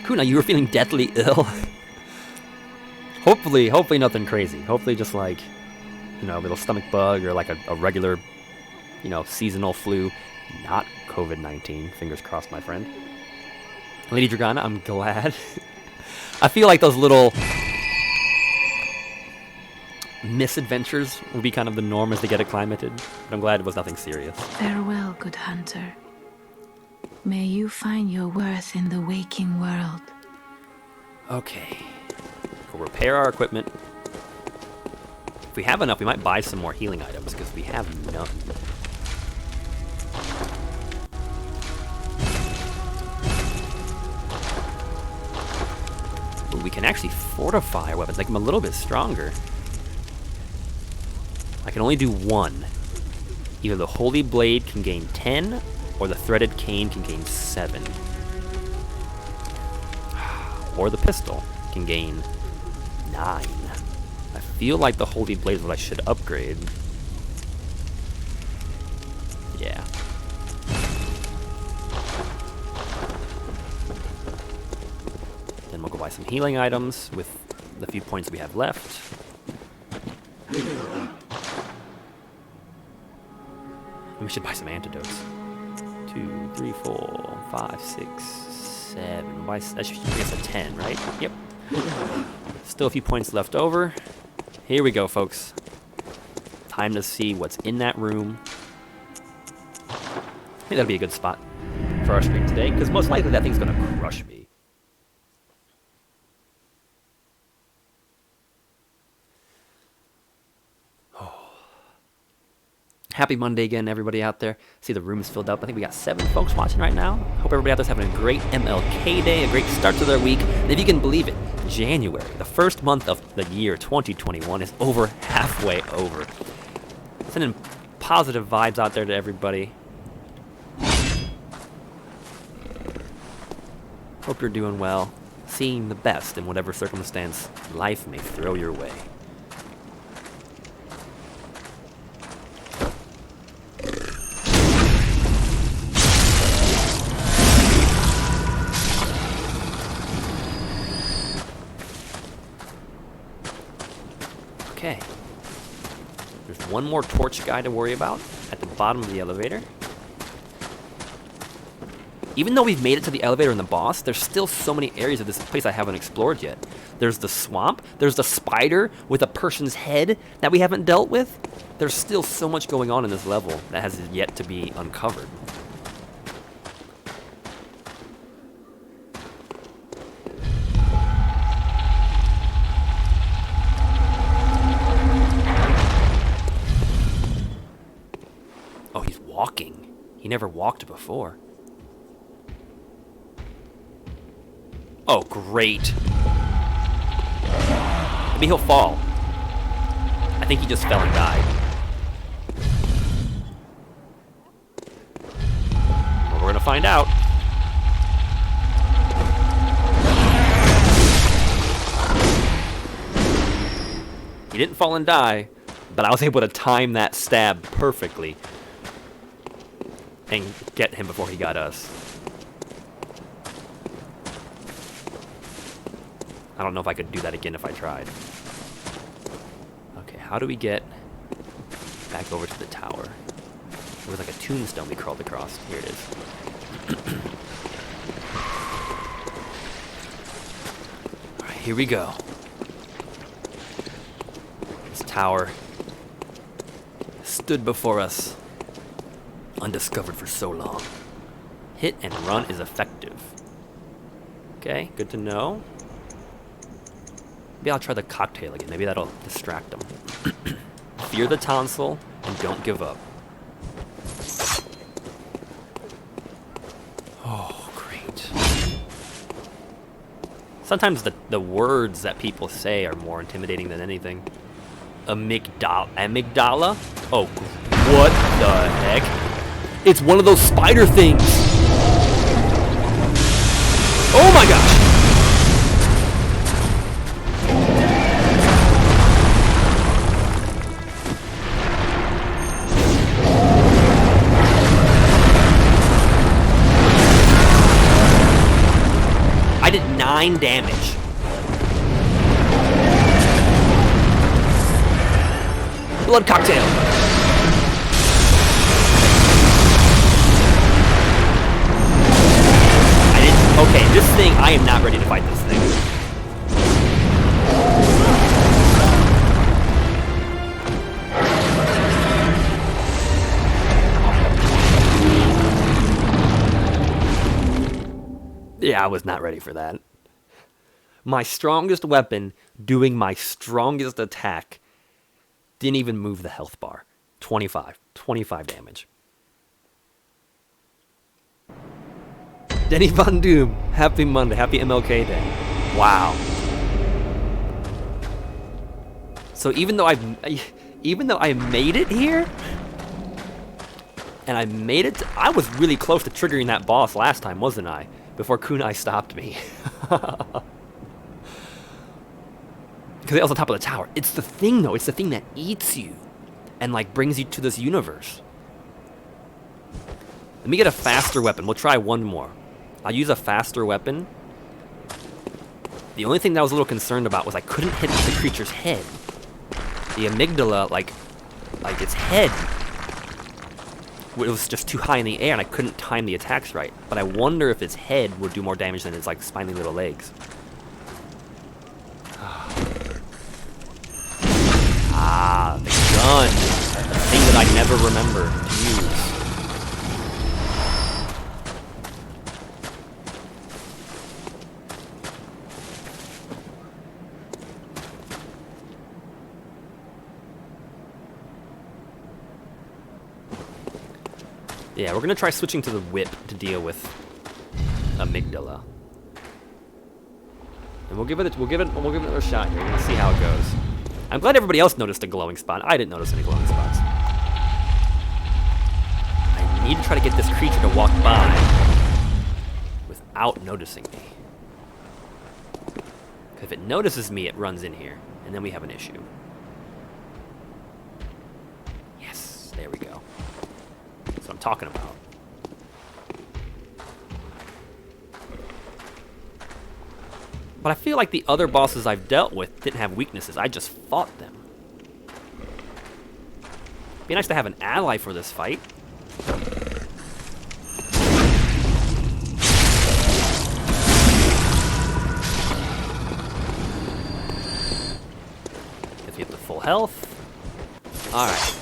Kuna, you were feeling deathly ill. Hopefully nothing crazy. Hopefully just like, you know, a little stomach bug or like a regular, you know, seasonal flu. Not COVID-19. Fingers crossed, my friend. Lady Dragana, I'm glad. I feel like those little misadventures will be kind of the norm as they get acclimated. But I'm glad it was nothing serious. Farewell, good hunter. May you find your worth in the waking world. Okay. We'll repair our equipment. If we have enough, we might buy some more healing items, because we have none. can actually fortify our weapons, make them a little bit stronger. I can only do one. Either the Holy Blade can gain 10, or the Threaded Cane can gain 7. Or the pistol can gain 9. I feel like the Holy Blade is what I should upgrade. Yeah. Then we'll go buy some healing items with the few points we have left. We should buy some antidotes. 2, 3, 4, 5, 6, 7. That should give us a 10, right? Yep. Still a few points left over. Here we go, folks. Time to see what's in that room. I think that'll be a good spot for our stream today, because most likely that thing's gonna crush me. Happy Monday again, everybody out there. See, the room is filled up. I think we got 7 folks watching right now. Hope everybody out there's having a great MLK Day, a great start to their week. And if you can believe it, January, the first month of the year 2021, is over halfway over. Sending positive vibes out there to everybody. Hope you're doing well, seeing the best in whatever circumstance life may throw your way. Okay. There's one more torch guy to worry about at the bottom of the elevator. Even though we've made it to the elevator and the boss, there's still so many areas of this place I haven't explored yet. There's the swamp, there's the spider with a person's head that we haven't dealt with. There's still so much going on in this level that has yet to be uncovered. Oh, he's walking. He never walked before. Oh, great. Maybe he'll fall. I think he just fell and died. Well, we're gonna find out. He didn't fall and die, but I was able to time that stab perfectly and get him before he got us. I don't know if I could do that again if I tried. Okay, how do we get back over to the tower? There was like a tombstone we crawled across. Here it is. Alright, here we go. This tower stood before us, undiscovered for so long. Hit and run is effective. Okay, good to know. Maybe I'll try the cocktail again. Maybe that'll distract them. Fear the tonsil and don't give up. Oh, great. Sometimes the words that people say are more intimidating than anything. Amygdala? Oh, what the heck? It's one of those spider things! Oh my gosh! I did 9 damage. Blood cocktail. Okay, this thing, I am not ready to fight this thing. Yeah, I was not ready for that. My strongest weapon doing my strongest attack didn't even move the health bar. 25 damage. Denny Von Doom, happy Monday, happy MLK Day. Wow. So even though I made it here, and I made it, I was really close to triggering that boss last time, wasn't I? Before Kunai stopped me. Because it was on top of the tower. It's the thing, though. It's the thing that eats you and, like, brings you to this universe. Let me get a faster weapon. We'll try one more. I'll use a faster weapon. The only thing that I was a little concerned about was I couldn't hit the creature's head. The amygdala, like its head, it was just too high in the air, and I couldn't time the attacks right. But I wonder if its head would do more damage than its, like, spiny little legs. Ah, the gun. The thing that I never remember to use. Yeah, we're gonna try switching to the whip to deal with amygdala. And we'll give it another shot here. We're gonna see how it goes. I'm glad everybody else noticed a glowing spot. I didn't notice any glowing spots. I need to try to get this creature to walk by without noticing me. If it notices me, it runs in here, and then we have an issue. Yes, there we go. That's what I'm talking about. But I feel like the other bosses I've dealt with didn't have weaknesses. I just fought them. Be nice to have an ally for this fight. If you have the full health. Alright.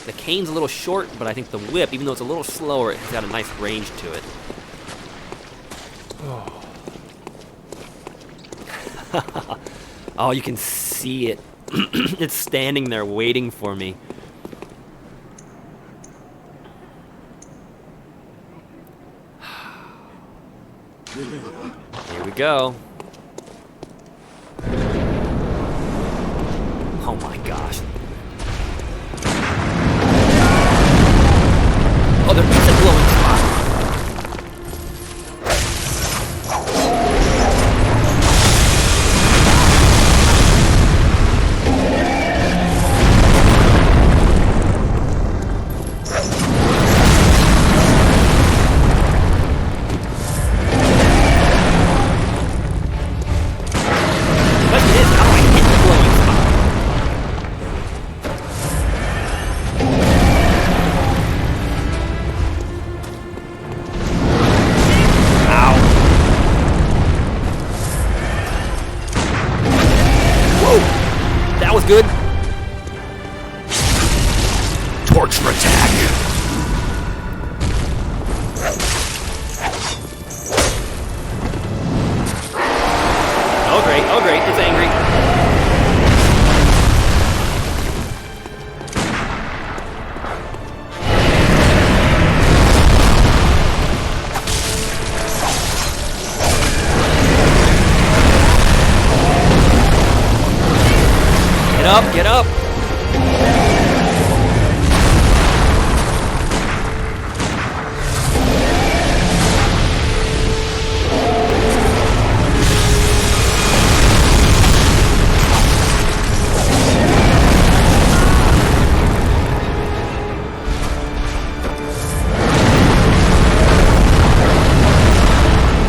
The cane's a little short, but I think the whip, even though it's a little slower, it's got a nice range to it. Oh. Oh, you can see it. It's standing there waiting for me. Here we go. Oh my gosh. Oh, there is a glowing spot. Good. Torture attack. Oh great, oh great, it's angry. Get up, get up!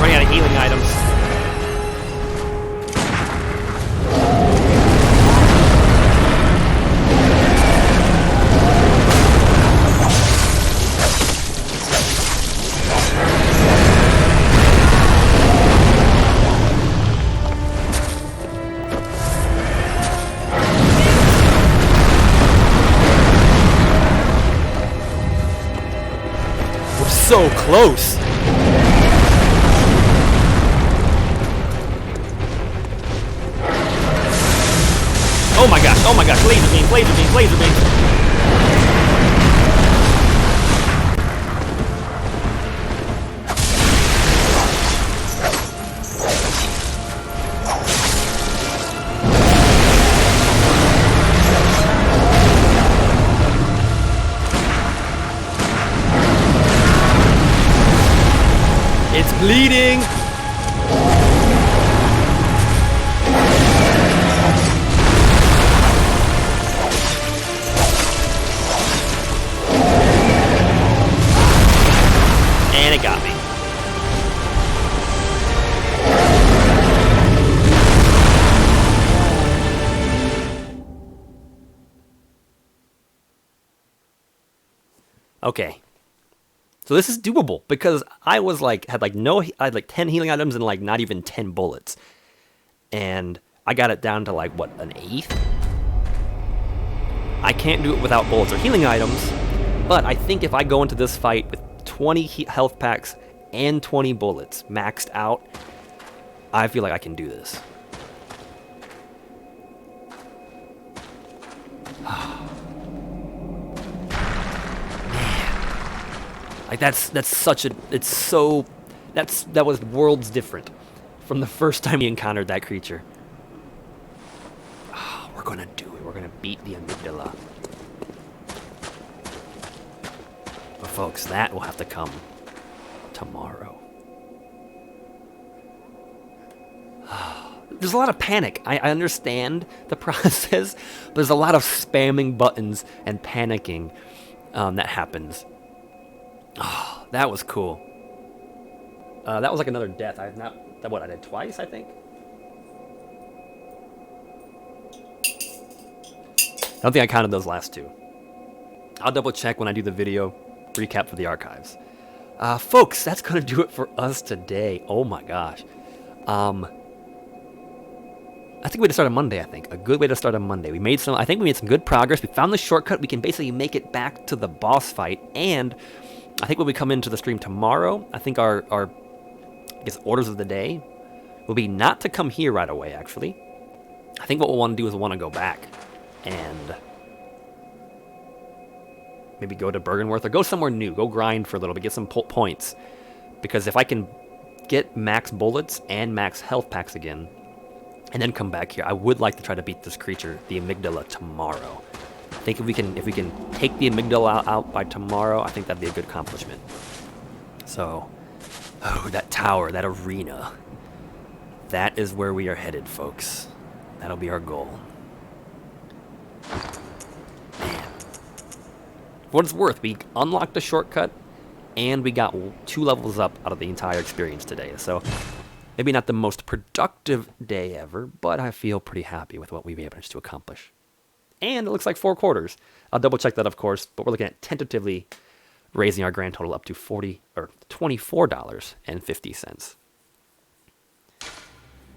Running out of healing items. So close. Oh my gosh, laser beams, laser beams, laser beams. bleeding. And it got me. Okay. So this is doable because I was like, I had like 10 healing items and like not even 10 bullets. And I got it down to like, what, an eighth? I can't do it without bullets or healing items, but I think if I go into this fight with 20 health packs and 20 bullets maxed out, I feel like I can do this. Like that was worlds different from the first time we encountered that creature. Oh, we're gonna do it. We're gonna beat the amygdala. But folks, that will have to come tomorrow. There's a lot of panic. I understand the process, but there's a lot of spamming buttons and panicking that happens. Oh, that was cool. That was like another death. I did twice, I think. I don't think I counted those last two. I'll double check when I do the video recap for the archives. Folks, that's gonna do it for us today. Oh my gosh. I think we had to start on Monday, I think. A good way to start on Monday. I think we made some good progress. We found the shortcut. We can basically make it back to the boss fight. And I think when we come into the stream tomorrow, I think our I guess orders of the day will be not to come here right away, actually. I think what we'll want to do is we'll want to go back and maybe go to Bergenworth or go somewhere new. Go grind for a little bit, get some points. Because if I can get max bullets and max health packs again, and then come back here, I would like to try to beat this creature, the amygdala, tomorrow. I think if we can take the amygdala out by tomorrow, I think that'd be a good accomplishment. So, oh, that tower, that arena, that is where we are headed, folks. That'll be our goal. Man. For what it's worth, we unlocked a shortcut, and we got 2 levels up out of the entire experience today. So, maybe not the most productive day ever, but I feel pretty happy with what we've managed to accomplish. And it looks like 4 quarters. I'll double check that, of course, but we're looking at tentatively raising our grand total up to $24.50.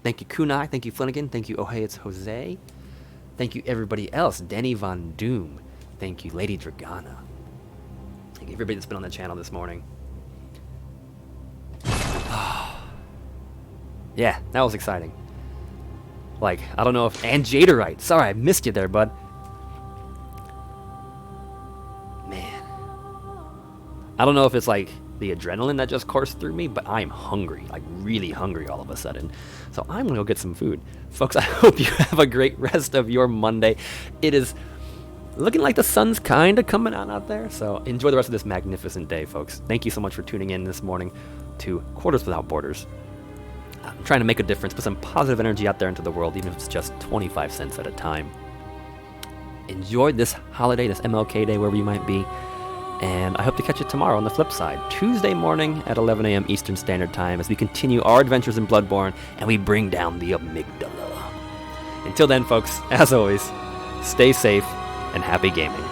Thank you, Kunai. Thank you, Flanagan. Thank you, Oh Hey, It's Jose. Thank you, everybody else. Denny Von Doom. Thank you, Lady Dragana. Thank you, everybody that's been on the channel this morning. Yeah, that was exciting. Like, I don't know if... And Jaderite. Sorry, I missed you there, bud. Man. I don't know if it's like the adrenaline that just coursed through me, but I'm hungry. Like, really hungry all of a sudden. So I'm gonna go get some food. Folks, I hope you have a great rest of your Monday. It is looking like the sun's kind of coming out there. So enjoy the rest of this magnificent day, folks. Thank you so much for tuning in this morning to Quarters Without Borders. I'm trying to make a difference, put some positive energy out there into the world, even if it's just 25 cents at a time. Enjoy this holiday, this MLK Day, wherever you might be, and I hope to catch you tomorrow on the flip side, Tuesday morning at 11 a.m. Eastern Standard Time, as we continue our adventures in Bloodborne, and we bring down the amygdala. Until then, folks, as always, stay safe, and happy gaming.